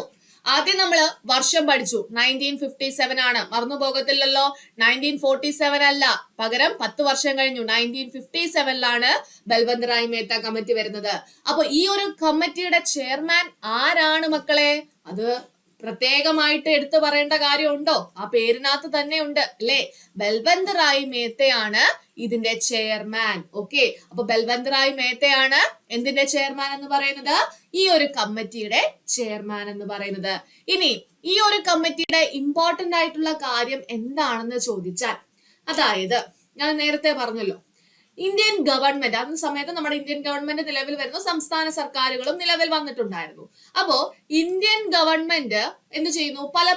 ആദ്യം നമ്മള് വർഷം പഠിച്ചു. 1957 ആണ്, മറന്നു പോകത്തില്ലല്ലോ. 1947 അല്ല, പകരം 10 വർഷം കഴിഞ്ഞു. 1957 ബൽവന്ത് റായ് മേത്ത കമ്മിറ്റി വരുന്നത്. അപ്പൊ ഈ ഒരു കമ്മിറ്റിയുടെ ചെയർമാൻ ആരാണ് മക്കളെ? അത് പ്രത്യേകമായിട്ട് എടുത്തു പറയേണ്ട കാര്യമുണ്ടോ? ആ പേരിനകത്ത് തന്നെ ഉണ്ട് അല്ലെ? ബൽവന്ത് റായ് മേത്തയാണ് ഇതിന്റെ ചെയർമാൻ. ഓക്കെ, അപ്പൊ ബൽവന്ത് റായ് മേത്തയാണ് എന്തിന്റെ ചെയർമാൻ എന്ന് പറയുന്നത്? ഈ ഒരു കമ്മിറ്റിയുടെ ചെയർമാൻ എന്ന് പറയുന്നത്. ഇനി ഈ ഒരു കമ്മിറ്റിയുടെ ഇമ്പോർട്ടന്റ് ആയിട്ടുള്ള കാര്യം എന്താണെന്ന് ചോദിച്ചാൽ, അതായത് ഞാൻ നേരത്തെ പറഞ്ഞല്ലോ, ഇന്ത്യൻ ഗവൺമെന്റ്, അന്ന് സമയത്ത് നമ്മുടെ ഇന്ത്യൻ ഗവൺമെന്റ് നിലവിൽ വരുന്നു, സംസ്ഥാന സർക്കാരുകളും നിലവിൽ വന്നിട്ടുണ്ടായിരുന്നു. അപ്പോ ഇന്ത്യൻ ഗവൺമെന്റ് എന്ത് ചെയ്യുന്നു? പല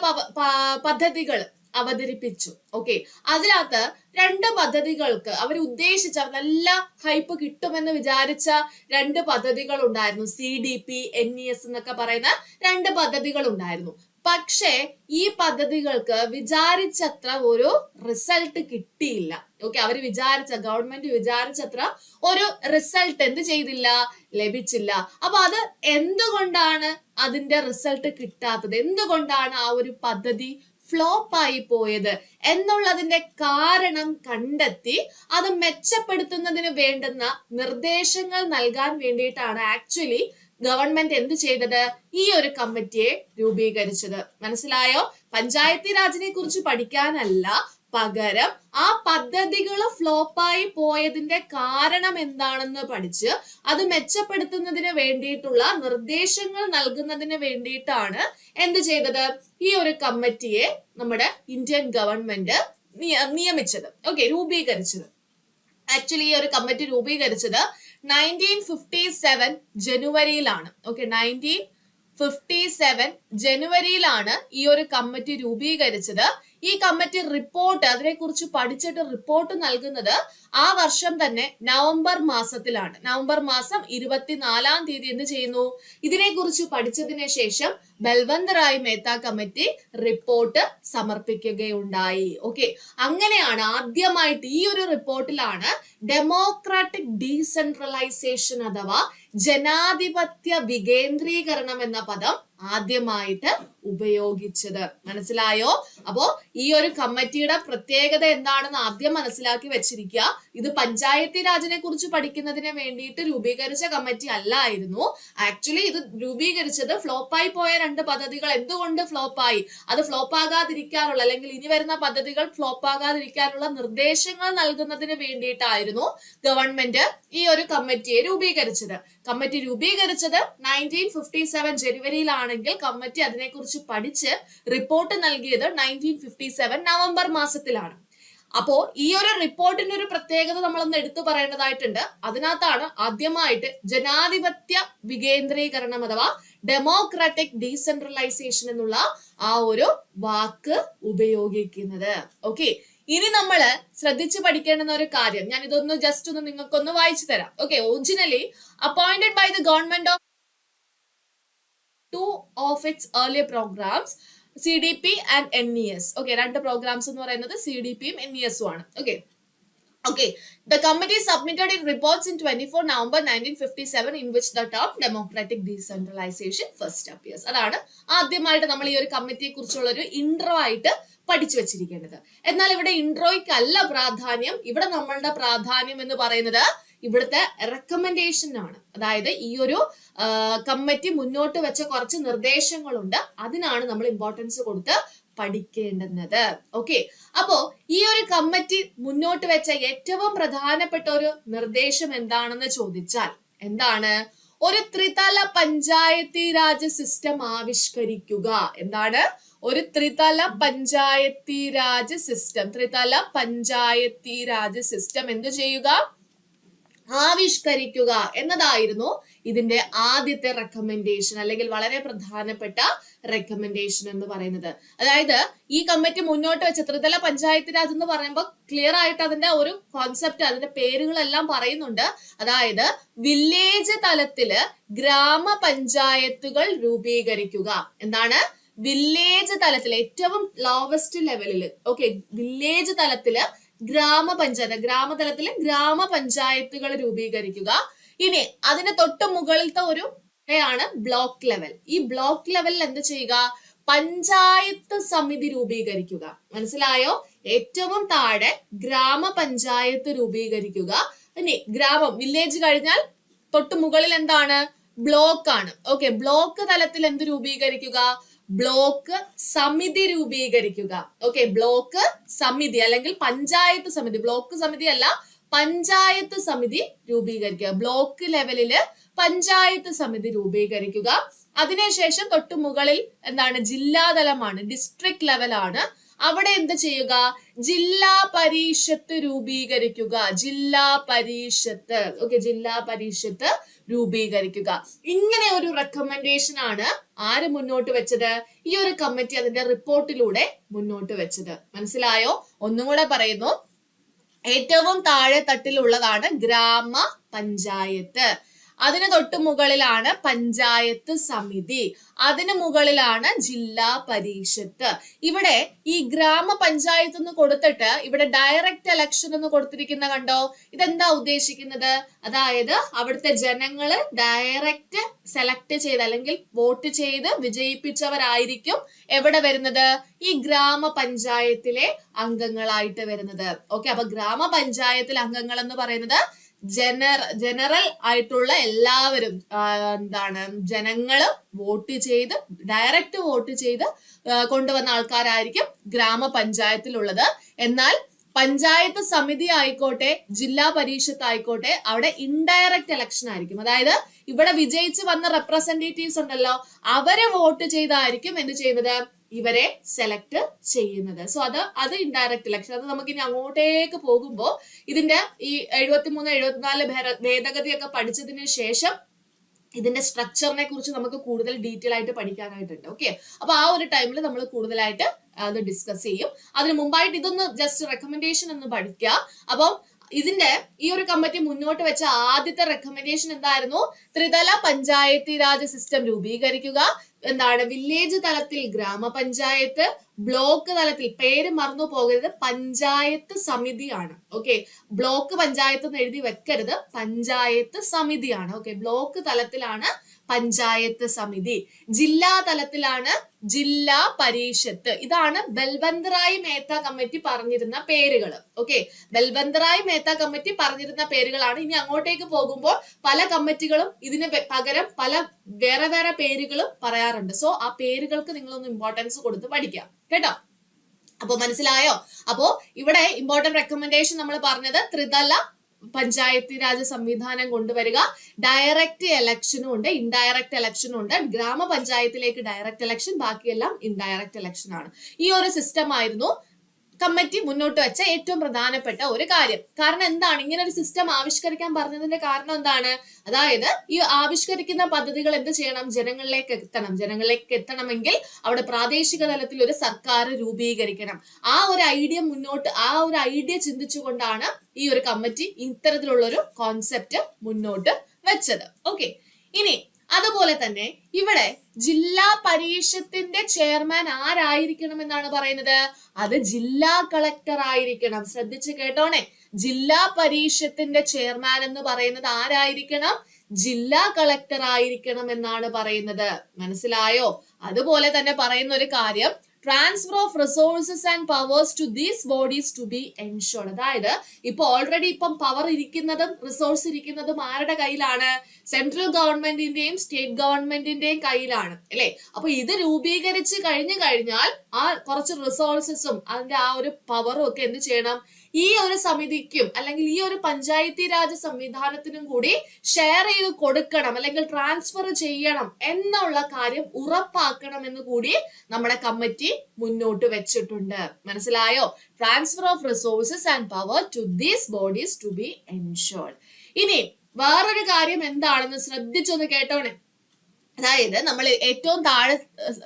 പദ്ധതികൾ അവതരിപ്പിച്ചു. ഓക്കെ, അതിനകത്ത് 2 പദ്ധതികൾക്ക് അവർ ഉദ്ദേശിച്ച നല്ല ഹൈപ്പ് കിട്ടുമെന്ന് വിചാരിച്ച 2 പദ്ധതികൾ ഉണ്ടായിരുന്നു. CDP, NES എന്നൊക്കെ പറയുന്ന 2 പദ്ധതികൾ ഉണ്ടായിരുന്നു. പക്ഷേ ഈ പദ്ധതികൾക്ക് വിചാരിച്ചത്ര ഒരു റിസൾട്ട് കിട്ടിയില്ല. ഓക്കെ, അവര് ഗവൺമെന്റ് വിചാരിച്ചത്ര ഒരു റിസൾട്ട് എന്ത് ചെയ്തില്ല? ലഭിച്ചില്ല. അപ്പൊ അത് എന്തുകൊണ്ടാണ് അതിന്റെ റിസൾട്ട് കിട്ടാത്തത്? എന്തുകൊണ്ടാണ് ആ ഒരു പദ്ധതി ഫ്ലോപ്പ് ആയി പോയത് എന്നുള്ളതിന്റെ കാരണം കണ്ടെത്തി അത് മെച്ചപ്പെടുത്തുന്നതിന് വേണ്ടുന്ന നിർദ്ദേശങ്ങൾ നൽകാൻ വേണ്ടിയിട്ടാണ് ആക്ച്വലി ഗവൺമെന്റ് എന്ത് ചെയ്തത്? ഈ ഒരു കമ്മിറ്റിയെ രൂപീകരിച്ചത്. മനസ്സിലായോ? പഞ്ചായത്തി രാജിനെ കുറിച്ച് പഠിക്കാനല്ല, പകരം ആ പദ്ധതികൾ ഫ്ലോപ്പായി പോയതിന്റെ കാരണം എന്താണെന്ന് പഠിച്ച് അത് മെച്ചപ്പെടുത്തുന്നതിന് വേണ്ടിയിട്ടുള്ള നിർദ്ദേശങ്ങൾ നൽകുന്നതിന് വേണ്ടിയിട്ടാണ് എന്ത് ചെയ്തത്? ഈ ഒരു കമ്മിറ്റിയെ നമ്മുടെ ഇന്ത്യൻ ഗവൺമെന്റ് നിയമിച്ചത്. ഓക്കെ, രൂപീകരിച്ചത്. ആക്ച്വലി ഈ ഒരു കമ്മിറ്റി രൂപീകരിച്ചത് 1957 ജനുവരിയിലാണ്. ഓക്കെ, 1957 ജനുവരിയിലാണ് ഈ ഒരു കമ്മിറ്റി രൂപീകരിച്ചത്. ഈ കമ്മിറ്റി റിപ്പോർട്ട്, അതിനെക്കുറിച്ച് പഠിച്ചിട്ട് റിപ്പോർട്ട് നൽകുന്നത് ആ വർഷം തന്നെ നവംബർ മാസത്തിലാണ്. നവംബർ മാസം 24-ാം തീയതി എന്ത് ചെയ്യുന്നു? ഇതിനെക്കുറിച്ച് പഠിച്ചതിന് ശേഷം ബൽവന്ത് റായ് മേത്ത കമ്മിറ്റി റിപ്പോർട്ട് സമർപ്പിക്കുകയുണ്ടായി. ഓക്കെ, അങ്ങനെയാണ് ആദ്യമായിട്ട് ഈ ഒരു റിപ്പോർട്ടിലാണ് ഡെമോക്രാറ്റിക് ഡീസെൻട്രലൈസേഷൻ അഥവാ ജനാധിപത്യ വികേന്ദ്രീകരണം എന്ന പദം ആദ്യമായിട്ട് ഉപയോഗിച്ചത്. മനസ്സിലായോ? അപ്പോ ഈ ഒരു കമ്മിറ്റിയുടെ പ്രത്യേകത എന്താണെന്ന് ആദ്യം മനസ്സിലാക്കി വെച്ചിരിക്കുക. ഇത് പഞ്ചായത്തി രാജിനെ കുറിച്ച് പഠിക്കുന്നതിന് വേണ്ടിയിട്ട് രൂപീകരിച്ച കമ്മിറ്റി അല്ലായിരുന്നു. ആക്ച്വലി ഇത് രൂപീകരിച്ചത് ഫ്ലോപ്പായി പോയ 2 പദ്ധതികൾ എന്തുകൊണ്ട് ഫ്ലോപ്പായി, അത് ഫ്ലോപ്പ് ആകാതിരിക്കാനുള്ള അല്ലെങ്കിൽ ഇനി വരുന്ന പദ്ധതികൾ ഫ്ലോപ്പ് ആകാതിരിക്കാനുള്ള നിർദ്ദേശങ്ങൾ നൽകുന്നതിന് വേണ്ടിയിട്ടായിരുന്നു ഗവൺമെന്റ് ഈ ഒരു കമ്മിറ്റിയെ രൂപീകരിച്ചത്. കമ്മിറ്റി രൂപീകരിച്ചത് 1957 ജനുവരിയിലാണെങ്കിൽ കമ്മിറ്റി അതിനെക്കുറിച്ച് പഠിച്ച് റിപ്പോർട്ട് നൽകിയത് 1957 നവംബർ മാസത്തിലാണ്. അപ്പോ ഈ ഒരു റിപ്പോർട്ടിന്റെ ഒരു പ്രത്യേകത നമ്മളൊന്ന് എടുത്തു പറയേണ്ടതായിട്ടുണ്ട്. അതിനകത്താണ് ആദ്യമായിട്ട് ജനാധിപത്യ വികേന്ദ്രീകരണം അഥവാ ഡെമോക്രാറ്റിക് ഡീസെൻട്രലൈസേഷൻ എന്നുള്ള ആ ഒരു വാക്ക് ഉപയോഗിക്കുന്നത്. ഓക്കെ, ഇനി നമ്മള് ശ്രദ്ധിച്ച് പഠിക്കേണ്ടുന്ന ഒരു കാര്യം, ഞാൻ ഇതൊന്ന് ജസ്റ്റ് ഒന്ന് നിങ്ങൾക്കൊന്ന് വായിച്ചു തരാം. Okay, originally appointed by the government of two of its earlier programmes CDP and NES. Okay, രണ്ട് പ്രോഗ്രാംസ് എന്ന് പറയുന്നത് CDP യും NES ഉം ആണ്. Okay, the committee submitted its reports in 24 November 1957 in which the term democratic decentralization first appears. അതാണ് ആദ്യമായിട്ട് നമ്മൾ ഈ ഒരു കമ്മിറ്റിയെ കുറിച്ചുള്ള ഒരു ഇൻട്രോ ആയിട്ട് പഠിച്ചു വെച്ചിരിക്കേണ്ടത്. എന്നാൽ ഇവിടെ ഇൻട്രോയ്ക്കല്ല പ്രാധാന്യം, ഇവിടെ നമ്മളുടെ പ്രാധാന്യം എന്ന് പറയുന്നത് ഇവിടുത്തെ റെക്കമെൻഡേഷൻ ആണ്. അതായത് ഈ ഒരു കമ്മിറ്റി മുന്നോട്ട് വെച്ച കുറച്ച് നിർദ്ദേശങ്ങളുണ്ട്, അതിനാണ് നമ്മൾ ഇമ്പോർട്ടൻസ് കൊടുത്ത് പഠിക്കേണ്ടുന്നത്. ഓക്കെ, അപ്പോ ഈ ഒരു കമ്മിറ്റി മുന്നോട്ട് വെച്ച ഏറ്റവും പ്രധാനപ്പെട്ട ഒരു നിർദ്ദേശം എന്താണെന്ന് ചോദിച്ചാൽ എന്താണ്? ഒരു ത്രിതല പഞ്ചായത്തി രാജ് സിസ്റ്റം ആവിഷ്കരിക്കുക. എന്താണ്? ഒരു ത്രിതല പഞ്ചായത്തി രാജ് സിസ്റ്റം. ത്രിതല പഞ്ചായത്തി രാജ് സിസ്റ്റം എന്ത് ചെയ്യുക? ആവിഷ്കരിക്കുക എന്നതായിരുന്നു ഇതിന്റെ ആദ്യത്തെ റെക്കമെൻഡേഷൻ, അല്ലെങ്കിൽ വളരെ പ്രധാനപ്പെട്ട റെക്കമെൻഡേഷൻ എന്ന് പറയുന്നത്. അതായത് ഈ കമ്മിറ്റി മുന്നോട്ട് വെച്ച ത്രിതല പഞ്ചായത്ത് രാജ് എന്ന് പറയുമ്പോൾ ക്ലിയർ ആയിട്ട് അതിന്റെ ഒരു കോൺസെപ്റ്റ്, അതിന്റെ പേരുകളെല്ലാം പറയുന്നുണ്ട്. അതായത് വില്ലേജ് തലത്തില് ഗ്രാമപഞ്ചായത്തുകൾ രൂപീകരിക്കുക. എന്താണ്? വില്ലേജ് തലത്തിൽ ഏറ്റവും ലോവസ്റ്റ് ലെവലില്, ഓക്കെ, വില്ലേജ് തലത്തില് ഗ്രാമതലത്തില് ഗ്രാമപഞ്ചായത്തുകൾ രൂപീകരിക്കുക. ഇനി അതിന് തൊട്ട് മുകളിലത്തെ ഒരു ആണ് ബ്ലോക്ക് ലെവൽ. ഈ ബ്ലോക്ക് ലെവലിൽ എന്ത് ചെയ്യുക? പഞ്ചായത്ത് സമിതി രൂപീകരിക്കുക. മനസ്സിലായോ? ഏറ്റവും താഴെ ഗ്രാമപഞ്ചായത്ത് രൂപീകരിക്കുക. ഇനി വില്ലേജ് കഴിഞ്ഞാൽ തൊട്ട് മുകളിൽ എന്താണ്? ബ്ലോക്ക് ആണ്. ഓക്കെ, ബ്ലോക്ക് തലത്തിൽ എന്ത് രൂപീകരിക്കുക? ബ്ലോക്ക് സമിതി രൂപീകരിക്കുക. ഓക്കെ, ബ്ലോക്ക് സമിതി അല്ലെങ്കിൽ പഞ്ചായത്ത് സമിതി. ബ്ലോക്ക് സമിതി അല്ല, പഞ്ചായത്ത് സമിതി രൂപീകരിക്കുക. ബ്ലോക്ക് ലെവലില് പഞ്ചായത്ത് സമിതി രൂപീകരിക്കുക. അതിനുശേഷം തൊട്ടു മുകളിൽ എന്താണ്? ജില്ലാതലമാണ്, ഡിസ്ട്രിക്ട് ലെവലാണ്. അവിടെ എന്ത് ചെയ്യുക? ജില്ലാ പരിഷത്ത് രൂപീകരിക്കുക. ജില്ലാ പരിഷത്ത്, ഓക്കെ, ജില്ലാ പരിഷത്ത് രൂപീകരിക്കുക. ഇങ്ങനെ ഒരു റെക്കമെൻഡേഷൻ ആണ് ആര് മുന്നോട്ട് വെച്ചത്? ഈ ഒരു കമ്മിറ്റി അതിന്റെ റിപ്പോർട്ടിലൂടെ മുന്നോട്ട് വെച്ചത്. മനസ്സിലായോ? ഒന്നും കൂടെ പറയുന്നു, ഏറ്റവും താഴെ തട്ടിലുള്ളതാണ് ഗ്രാമ പഞ്ചായത്ത്, അതിന് തൊട്ട് മുകളിലാണ് പഞ്ചായത്ത് സമിതി, അതിന് മുകളിലാണ് ജില്ലാ പരിഷത്ത്. ഇവിടെ ഈ ഗ്രാമപഞ്ചായത്ത് എന്ന് കൊടുത്തിട്ട് ഇവിടെ ഡയറക്റ്റ് എലക്ഷൻ എന്ന് കൊടുത്തിരിക്കുന്ന കണ്ടോ? ഇതെന്താ ഉദ്ദേശിക്കുന്നത്? അതായത് അവിടുത്തെ ജനങ്ങള് ഡയറക്റ്റ് സെലക്ട് ചെയ്ത് അല്ലെങ്കിൽ വോട്ട് ചെയ്ത് വിജയിപ്പിച്ചവരായിരിക്കും എവിടെ വരുന്നത്? ഈ ഗ്രാമപഞ്ചായത്തിലെ അംഗങ്ങളായിട്ട് വരുന്നത്. ഓക്കെ, അപ്പൊ ഗ്രാമപഞ്ചായത്തിലെ അംഗങ്ങൾ എന്ന് പറയുന്നത് ജനറൽ ആയിട്ടുള്ള എല്ലാവരും, എന്താണ്, ജനങ്ങള് വോട്ട് ചെയ്ത് ഡയറക്റ്റ് വോട്ട് ചെയ്ത് കൊണ്ടുവന്ന ആൾക്കാരായിരിക്കും ഗ്രാമപഞ്ചായത്തിലുള്ളത്. എന്നാൽ പഞ്ചായത്ത് സമിതി ആയിക്കോട്ടെ, ജില്ലാ പരിഷത്ത് ആയിക്കോട്ടെ, അവിടെ ഇൻഡയറക്റ്റ് ഇലക്ഷൻ ആയിരിക്കും. അതായത് ഇവിടെ വിജയിച്ച് വന്ന റെപ്രസെന്റേറ്റീവ്സ് ഉണ്ടല്ലോ, അവരെ വോട്ട് ചെയ്തായിരിക്കും എന്ത് ചെയ്യുന്നത്? ഇവരെ സെലക്ട് ചെയ്യുന്നത്. സോ അത് ഇൻഡയറക്റ്റ് ഇലക്ഷൻ. അത് നമുക്ക് ഇനി അങ്ങോട്ടേക്ക് പോകുമ്പോൾ ഇതിന്റെ ഈ 73-74 ഭേദഗതിയൊക്കെ പഠിച്ചതിന് ശേഷം ഇതിന്റെ സ്ട്രക്ചറിനെ കുറിച്ച് നമുക്ക് കൂടുതൽ ഡീറ്റെയിൽ ആയിട്ട് പഠിക്കാനായിട്ടുണ്ട്. ഓക്കെ, അപ്പൊ ആ ഒരു ടൈമിൽ നമ്മൾ കൂടുതലായിട്ട് അത് ഡിസ്കസ് ചെയ്യും. അതിന് മുമ്പായിട്ട് ഇതൊന്ന് ജസ്റ്റ് റെക്കമെൻഡേഷൻ ഒന്ന് പഠിക്കുക. അപ്പം ഇതിന്റെ ഈ ഒരു കമ്മിറ്റി മുന്നോട്ട് വെച്ച ആദ്യത്തെ റെക്കമെൻഡേഷൻ എന്തായിരുന്നു? ത്രിതല പഞ്ചായത്തി രാജ് സിസ്റ്റം രൂപീകരിക്കുക. എന്താണ്? വില്ലേജ് തലത്തിൽ ഗ്രാമപഞ്ചായത്ത്, ബ്ലോക്ക് തലത്തിൽ, പേര് മറന്നു പോകരുത്, പഞ്ചായത്ത് സമിതിയാണ്. ഓക്കെ, ബ്ലോക്ക് പഞ്ചായത്ത് എന്ന് എഴുതി വെക്കരുത്, പഞ്ചായത്ത് സമിതിയാണ്. ഓക്കെ, ബ്ലോക്ക് തലത്തിലാണ് പഞ്ചായത്ത് സമിതി, ജില്ലാ തലത്തിലാണ് ജില്ലാ പരിഷത്ത്. ഇതാണ് ബൽവന്ത് റായ് മേത്ത കമ്മിറ്റി പറഞ്ഞിരുന്ന പേരുകൾ. ഓക്കെ, ബൽവന്ത് റായ് മേത്ത കമ്മിറ്റി പറഞ്ഞിരുന്ന പേരുകളാണ്. ഇനി അങ്ങോട്ടേക്ക് പോകുമ്പോൾ പല കമ്മിറ്റികളും ഇതിന് പകരം പല വേറെ പേരുകളും പറയാറുണ്ട്. സോ ആ പേരുകൾക്ക് നിങ്ങളൊന്ന് ഇമ്പോർട്ടൻസ് കൊടുത്ത് പഠിക്കാം കേട്ടോ. അപ്പൊ മനസ്സിലായോ? അപ്പോ ഇവിടെ ഇമ്പോർട്ടന്റ് റെക്കമെൻഡേഷൻ നമ്മൾ പറഞ്ഞത് ത്രിതല പഞ്ചായത്തി രാജ് സംവിധാനം കൊണ്ടുവരിക. ഡയറക്റ്റ് ഇലക്ഷനും ഉണ്ട്, ഇൻഡയറക്റ്റ് ഇലക്ഷനും ഉണ്ട്. ഗ്രാമപഞ്ചായത്തിലേക്ക് ഡയറക്റ്റ് ഇലക്ഷൻ, ബാക്കിയെല്ലാം ഇൻഡയറക്റ്റ് ഇലക്ഷൻ ആണ്. ഈ ഒരു സിസ്റ്റം ആയിരുന്നു കമ്മിറ്റി മുന്നോട്ട് വെച്ച ഏറ്റവും പ്രധാനപ്പെട്ട ഒരു കാര്യം. കാരണം എന്താണ് ഇങ്ങനെ ഒരു സിസ്റ്റം ആവിഷ്കരിക്കാൻ പറഞ്ഞതിന്റെ കാരണം എന്താണ്? അതായത് ഈ ആവിഷ്കരിക്കുന്ന പദ്ധതികൾ എന്ത് ചെയ്യണം? ജനങ്ങളിലേക്ക് എത്തണം. ജനങ്ങളിലേക്ക് എത്തണമെങ്കിൽ അവിടെ പ്രാദേശിക തലത്തിൽ ഒരു സർക്കാർ രൂപീകരിക്കണം. ആ ഒരു ഐഡിയ ചിന്തിച്ചുകൊണ്ടാണ് ഈ ഒരു കമ്മിറ്റി ഇത്തരത്തിലുള്ള ഒരു കോൺസെപ്റ്റ് മുന്നോട്ട് വെച്ചത്. ഓക്കെ, ഇനി അതുപോലെ തന്നെ ഇവിടെ ജില്ലാ പരിഷത്തിന്റെ ചെയർമാൻ ആരായിരിക്കണം എന്നാണ് പറയുന്നത്? അത് ജില്ലാ കളക്ടർ ആയിരിക്കണം. ശ്രദ്ധിച്ച് കേട്ടോണേ, ജില്ലാ പരിഷത്തിന്റെ ചെയർമാൻ എന്ന് പറയുന്നത് ആരായിരിക്കണം? ജില്ലാ കളക്ടർ ആയിരിക്കണം എന്നാണ് പറയുന്നത്. മനസ്സിലായോ? അതുപോലെ തന്നെ പറയുന്ന ഒരു കാര്യം, transfer of resources and powers to these bodies to be ensured. അതായത് ഇപ്പൊ ഓൾറെഡി ഇപ്പം പവർ ഇരിക്കുന്നതും റിസോഴ്സ് ഇരിക്കുന്നതും ആരുടെ കയ്യിലാണ്? സെൻട്രൽ ഗവൺമെന്റിന്റെയും സ്റ്റേറ്റ് ഗവൺമെന്റിന്റെയും കയ്യിലാണ്, അല്ലെ? അപ്പൊ ഇത് രൂപീകരിച്ച് കഴിഞ്ഞാൽ ആ കുറച്ച് റിസോഴ്സസും അതിന്റെ ആ ഒരു പവറും ഒക്കെ എന്ത് ചെയ്യണം? ഈ ഒരു സമിതിക്കും അല്ലെങ്കിൽ ഈ ഒരു പഞ്ചായത്തി രാജ് സംവിധാനത്തിനും കൂടി ഷെയർ ചെയ്ത് കൊടുക്കണം, അല്ലെങ്കിൽ ട്രാൻസ്ഫർ ചെയ്യണം എന്നുള്ള കാര്യം ഉറപ്പാക്കണം എന്ന് കൂടി നമ്മുടെ കമ്മിറ്റി മുന്നോട്ട് വെച്ചിട്ടുണ്ട്. മനസ്സിലായോ? Transfer of resources and power to these bodies to be ensured. ഇനി വേറൊരു കാര്യം എന്താണെന്ന് ശ്രദ്ധിച്ചൊന്ന് കേട്ടോണേ. അതായത് നമ്മൾ ഏറ്റവും താഴെ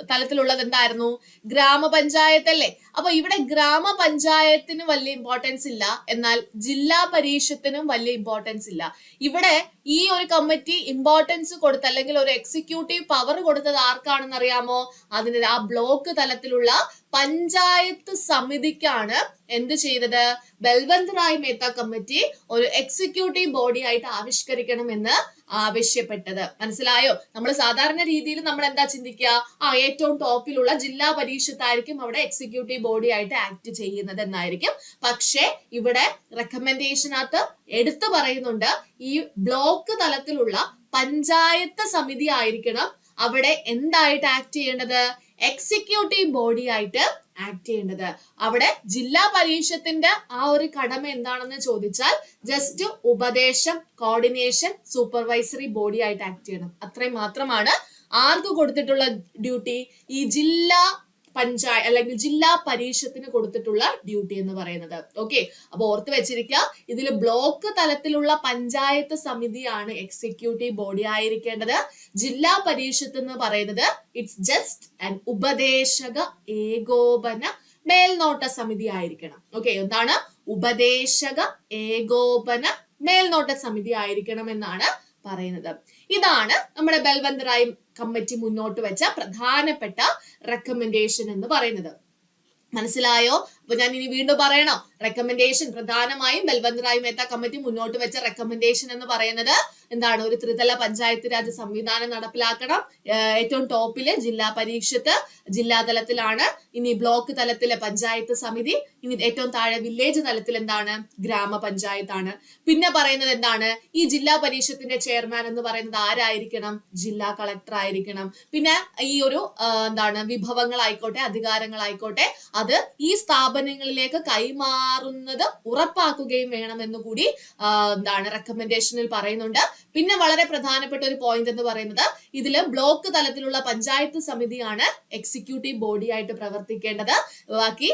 തലത്തിലുള്ളത് എന്തായിരുന്നു? ഗ്രാമപഞ്ചായത്ത് അല്ലേ? അപ്പൊ ഇവിടെ ഗ്രാമപഞ്ചായത്തിന് വലിയ ഇമ്പോർട്ടൻസ് ഇല്ല, എന്നാൽ ജില്ലാ പരിഷത്തിനും വലിയ ഇമ്പോർട്ടൻസ് ഇല്ല. ഇവിടെ ഈ ഒരു കമ്മിറ്റി ഇമ്പോർട്ടൻസ് കൊടുത്ത അല്ലെങ്കിൽ ഒരു എക്സിക്യൂട്ടീവ് പവർ കൊടുത്തത് ആർക്കാണെന്ന് അറിയാമോ? അതിന് ആ ബ്ലോക്ക് തലത്തിലുള്ള പഞ്ചായത്ത് സമിതിക്കാണ് എന്ത് ചെയ്തത്? ബൽവന്ത് റായ് മേത്ത കമ്മിറ്റി ഒരു എക്സിക്യൂട്ടീവ് ബോഡി ആയിട്ട് ആവിഷ്കരിക്കണം എന്ന് ആവശ്യപ്പെട്ടത്. മനസ്സിലായോ? നമ്മൾ സാധാരണ രീതിയിൽ നമ്മൾ എന്താ ചിന്തിക്കുക? ഏറ്റവും ടോപ്പിലുള്ള ജില്ലാ പരിഷത്തായിരിക്കും അവിടെ എക്സിക്യൂട്ടീവ് ബോഡി ആയിട്ട് ആക്ട് ചെയ്യുന്നത് എന്നായിരിക്കും. പക്ഷെ ഇവിടെ റെക്കമെൻഡേഷനകത്ത് എടുത്തു പറയുന്നുണ്ട്, ഈ ബ്ലോക്ക് തലത്തിലുള്ള പഞ്ചായത്ത് സമിതി ആയിരിക്കണം അവിടെ എന്തായിട്ട് ആക്ട് ചെയ്യേണ്ടത്? എക്സിക്യൂട്ടീവ് ബോഡി ആയിട്ട് ആക്ട് ചെയ്യേണ്ടത്. അവിടെ ജില്ലാ പരിഷത്തിന്റെ ആ ഒരു കടമ എന്താണെന്ന് ചോദിച്ചാൽ ജസ്റ്റ് ഉപദേശം, കോർഡിനേഷൻ, സൂപ്പർവൈസറി ബോഡി ആയിട്ട് ആക്ട് ചെയ്യണം. അത്രയും മാത്രമാണ് ആർക്ക് കൊടുത്തിട്ടുള്ള ഡ്യൂട്ടി? ഈ ജില്ലാ പഞ്ചായത്ത് അല്ലെങ്കിൽ ജില്ലാ പരിഷത്തിന് കൊടുത്തിട്ടുള്ള ഡ്യൂട്ടി എന്ന് പറയുന്നത്. ഓക്കെ, അപ്പൊ ഓർത്ത് വെച്ചിരിക്കുക, ഇതിൽ ബ്ലോക്ക് തലത്തിലുള്ള പഞ്ചായത്ത് സമിതിയാണ് എക്സിക്യൂട്ടീവ് ബോഡി ആയിരിക്കേണ്ടത്. ജില്ലാ പരിഷത്ത് എന്ന് പറയുന്നത് ഇറ്റ്സ് ജസ്റ്റ് ആൻ ഉപദേശക ഏകോപന മേൽനോട്ട സമിതി ആയിരിക്കണം. ഓക്കെ, എന്താണ്? ഉപദേശക ഏകോപന മേൽനോട്ട സമിതി ആയിരിക്കണം എന്നാണ് പറയുന്നത്. ഇതാണ് നമ്മുടെ ബൽവന്ത് റായ് കമ്മിറ്റി മുന്നോട്ട് വെച്ച പ്രധാനപ്പെട്ട റെക്കമെൻഡേഷൻ എന്ന് പറയുന്നത്. മനസ്സിലായോ? അപ്പൊ ഞാൻ ഇനി വീണ്ടും പറയണോ? റെക്കമെൻഡേഷൻ പ്രധാനമായും ബൽവന്ത് റായ് മേത്ത കമ്മിറ്റി മുന്നോട്ട് വെച്ച റെക്കമെൻഡേഷൻ എന്ന് പറയുന്നത് എന്താണ്? ഒരു ത്രിതല പഞ്ചായത്ത് രാജ് സംവിധാനം നടപ്പിലാക്കണം. ഏറ്റവും ടോപ്പില് ജില്ലാ പരിഷത്ത്, ജില്ലാ തലത്തിലാണ്. ഇനി ബ്ലോക്ക് തലത്തിലെ പഞ്ചായത്ത് സമിതി, ഇനി ഏറ്റവും താഴെ വില്ലേജ് തലത്തിൽ എന്താണ്? ഗ്രാമപഞ്ചായത്താണ്. പിന്നെ പറയുന്നത് എന്താണ്? ഈ ജില്ലാ പരിഷത്തിന്റെ ചെയർമാൻ എന്ന് പറയുന്നത് ആരായിരിക്കണം? ജില്ലാ കളക്ടർ ആയിരിക്കണം. പിന്നെ ഈ ഒരു വിഭവങ്ങളായിക്കോട്ടെ, അധികാരങ്ങളായിക്കോട്ടെ, അത് ഈ സ്ഥാപനങ്ങളിലേക്ക് കൈമാറുന്നത് ഉറപ്പാക്കുകയും വേണമെന്ന് കൂടി റെക്കമെൻഡേഷനിൽ പറയുന്നുണ്ട്. പിന്നെ വളരെ പ്രധാനപ്പെട്ട ഒരു പോയിന്റ് എന്ന് പറയുന്നത്, ഇതില് ബ്ലോക്ക് തലത്തിലുള്ള പഞ്ചായത്ത് സമിതിയാണ് എക്സിക്യൂട്ടീവ് ബോഡി ആയിട്ട് പ്രവർത്തിക്കേണ്ടത്. ബാക്കി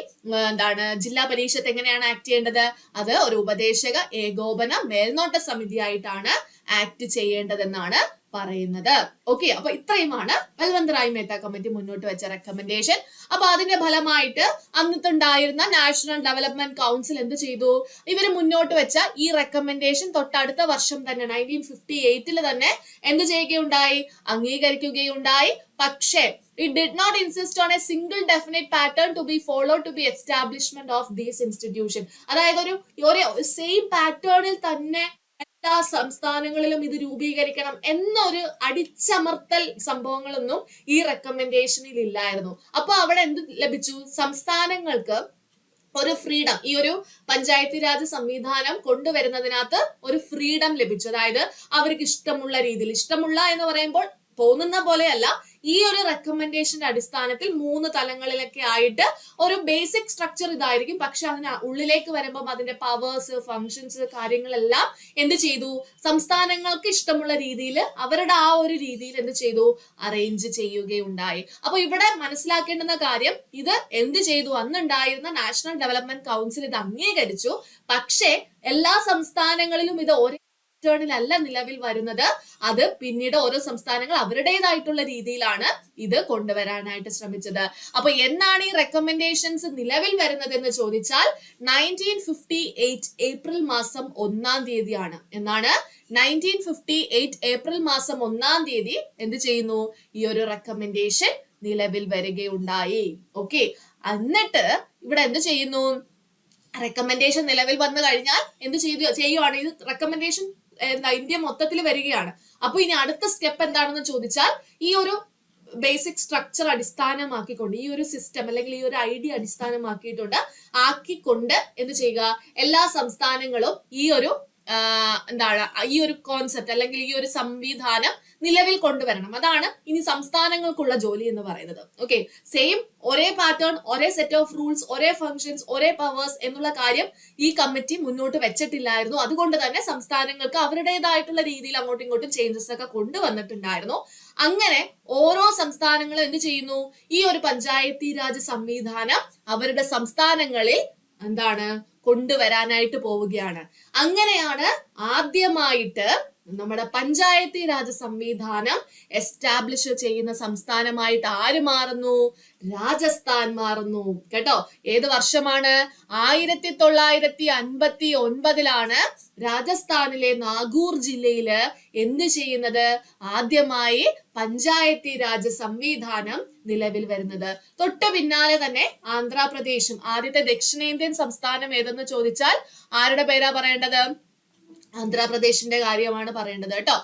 ജില്ലാ പരിഷത്ത് എങ്ങനെയാണ് ആക്ട് ചെയ്യേണ്ടത്? അത് ഒരു ഉപദേശക ഏകോപന മേൽനോട്ട സമിതി ആയിട്ടാണ് ആക്ട് ചെയ്യേണ്ടതെന്നാണ് പറയുന്നത്. ഓക്കെ, അപ്പൊ ഇത്രയുമാണ് ബൽവന്ത് റായ് മേത്ത കമ്മിറ്റി മുന്നോട്ട് വെച്ച റെക്കമെൻഡേഷൻ. അപ്പൊ അതിന്റെ ഫലമായിട്ട് അന്നത്തുണ്ടായിരുന്ന നാഷണൽ ഡെവലപ്മെന്റ് കൗൺസിൽ എന്ത് ചെയ്തു? ഇവര് മുന്നോട്ട് വെച്ച ഈ റെക്കമെൻഡേഷൻ തൊട്ടടുത്ത വർഷം തന്നെ 1958 തന്നെ എന്ത് ചെയ്യുകയുണ്ടായി? അംഗീകരിക്കുകയുണ്ടായി. പക്ഷേ it did not insist on a single definite pattern to be followed to be establishment of these institution. അതായത് ഒരു സെയിം പാറ്റേണിൽ തന്നെ എല്ലാ സംസ്ഥാനങ്ങളിലും ഇത് രൂപീകരിക്കണം എന്നൊരു അടിച്ചമർത്തൽ സംഭവങ്ങളൊന്നും ഈ റെക്കമെൻഡേഷനിൽ ഇല്ലായിരുന്നു. അപ്പൊ അവിടെ എന്ത് ലഭിച്ചു? സംസ്ഥാനങ്ങൾക്ക് ഒരു ഫ്രീഡം, ഈ ഒരു പഞ്ചായത്ത് രാജ് സംവിധാനം കൊണ്ടുവരുന്നതിനകത്ത് ഒരു ഫ്രീഡം ലഭിച്ചു. അതായത് അവർക്ക് ഇഷ്ടമുള്ള രീതിയിൽ, ഇഷ്ടമുള്ള എന്ന് പറയുമ്പോൾ തോന്നുന്ന പോലെയല്ല, ഈ ഒരു റെക്കമെൻഡേഷന്റെ അടിസ്ഥാനത്തിൽ 3 തലങ്ങളിലൊക്കെ ആയിട്ട് ഒരു ബേസിക് സ്ട്രക്ചർ ഇതായിരിക്കും. പക്ഷെ അതിന് ഉള്ളിലേക്ക് വരുമ്പോൾ അതിന്റെ പവേഴ്സ്, ഫങ്ഷൻസ്, കാര്യങ്ങളെല്ലാം എന്ത് ചെയ്തു, സംസ്ഥാനങ്ങൾക്ക് ഇഷ്ടമുള്ള രീതിയിൽ അവരുടെ ആ ഒരു രീതിയിൽ എന്ത് ചെയ്തു, അറേഞ്ച് ചെയ്യുകയുണ്ടായി. അപ്പൊ ഇവിടെ മനസ്സിലാക്കേണ്ടുന്ന കാര്യം, ഇത് എന്ത് ചെയ്തു, അന്നുണ്ടായിരുന്ന നാഷണൽ ഡെവലപ്മെന്റ് കൗൺസിൽ ഇത് അംഗീകരിച്ചു. പക്ഷേ എല്ലാ സംസ്ഥാനങ്ങളിലും ഇത് ഒരേ ാണല്ല നിലവിൽ വരുന്നത്. അത് പിന്നീട് ഓരോ സംസ്ഥാനങ്ങൾ അവരുടേതായിട്ടുള്ള രീതിയിലാണ് ഇത് കൊണ്ടുവരാനായിട്ട് ശ്രമിച്ചത്. അപ്പൊ എന്നാണ് ഈ റെക്കമെൻഡേഷൻസ് നിലവിൽ വരുന്നത് എന്ന് ചോദിച്ചാൽ 1958 ഏപ്രിൽ മാസം 1-ാം തീയതിയാണ്. എന്നാണ് 1958 ഏപ്രിൽ മാസം 1-ാം തീയതി എന്ത് ചെയ്യുന്നു, ഈ ഒരു റെക്കമെൻഡേഷൻ നിലവിൽ വരികയുണ്ടായി. ഓക്കെ, എന്നിട്ട് ഇവിടെ എന്ത് ചെയ്യുന്നു, റെക്കമെൻഡേഷൻ നിലവിൽ വന്നു കഴിഞ്ഞാൽ എന്ത് ചെയ്യുവാണ്, ഇത് റെക്കമെൻഡേഷൻ ഇന്ത്യ മൊത്തത്തിൽ വരികയാണ്. അപ്പൊ ഇനി അടുത്ത സ്റ്റെപ്പ് എന്താണെന്ന് ചോദിച്ചാൽ, ഈ ഒരു ബേസിക് സ്ട്രക്ചർ അടിസ്ഥാനമാക്കിക്കൊണ്ട്, ഈ ഒരു സിസ്റ്റം അല്ലെങ്കിൽ ഈ ഒരു ഐഡിയ ആക്കിക്കൊണ്ട് എന്ത് ചെയ്യുക, എല്ലാ സംസ്ഥാനങ്ങളും ഈ ഒരു ഈ ഒരു കോൺസെപ്റ്റ് അല്ലെങ്കിൽ ഈ ഒരു സംവിധാനം നിലവിൽ കൊണ്ടുവരണം. അതാണ് ഇനി സംസ്ഥാനങ്ങൾക്കുള്ള ജോലി എന്ന് പറയുന്നത്. ഓക്കെ, സെയിം ഒരേ പാറ്റേൺ, ഒരേ സെറ്റ് ഓഫ് റൂൾസ്, ഒരേ ഫങ്ഷൻസ്, ഒരേ പവേഴ്സ് എന്നുള്ള കാര്യം ഈ കമ്മിറ്റി മുന്നോട്ട് വെച്ചിട്ടില്ലായിരുന്നു. അതുകൊണ്ട് തന്നെ സംസ്ഥാനങ്ങൾക്ക് അവരുടേതായിട്ടുള്ള രീതിയിൽ അങ്ങോട്ടും ഇങ്ങോട്ടും ചേഞ്ചസ് ഒക്കെ കൊണ്ടുവന്നിട്ടുണ്ടായിരുന്നു. അങ്ങനെ ഓരോ സംസ്ഥാനങ്ങളും എന്ത് ചെയ്യുന്നു, ഈ ഒരു പഞ്ചായത്തി രാജ് സംവിധാനം അവരുടെ സംസ്ഥാനങ്ങളിൽ കൊണ്ടുവരാനായിട്ട് പോവുകയാണ്. അങ്ങനെയാണ് ആദ്യമായിട്ട് നമ്മുടെ പഞ്ചായത്തി രാജ് സംവിധാനം എസ്റ്റാബ്ലിഷ് ചെയ്യുന്ന സംസ്ഥാനമായിട്ട് ആര് മാറുന്നു, രാജസ്ഥാൻ മാറുന്നു. കേട്ടോ, ഏത് വർഷമാണ്, 1959 രാജസ്ഥാനിലെ നാഗൂർ ജില്ലയില് എന്ത് ചെയ്യുന്നത്, ആദ്യമായി പഞ്ചായത്തി രാജ് സംവിധാനം നിലവിൽ വരുന്നത്. തൊട്ട് പിന്നാലെ തന്നെ ആന്ധ്രാപ്രദേശും. ആദ്യത്തെ ദക്ഷിണേന്ത്യൻ സംസ്ഥാനം ഏതെന്ന് ചോദിച്ചാൽ ആരുടെ പേരാ പറയേണ്ടത്, ആന്ധ്രാപ്രദേശിന്റെ കാര്യമാണ് പറയേണ്ടത് കേട്ടോ.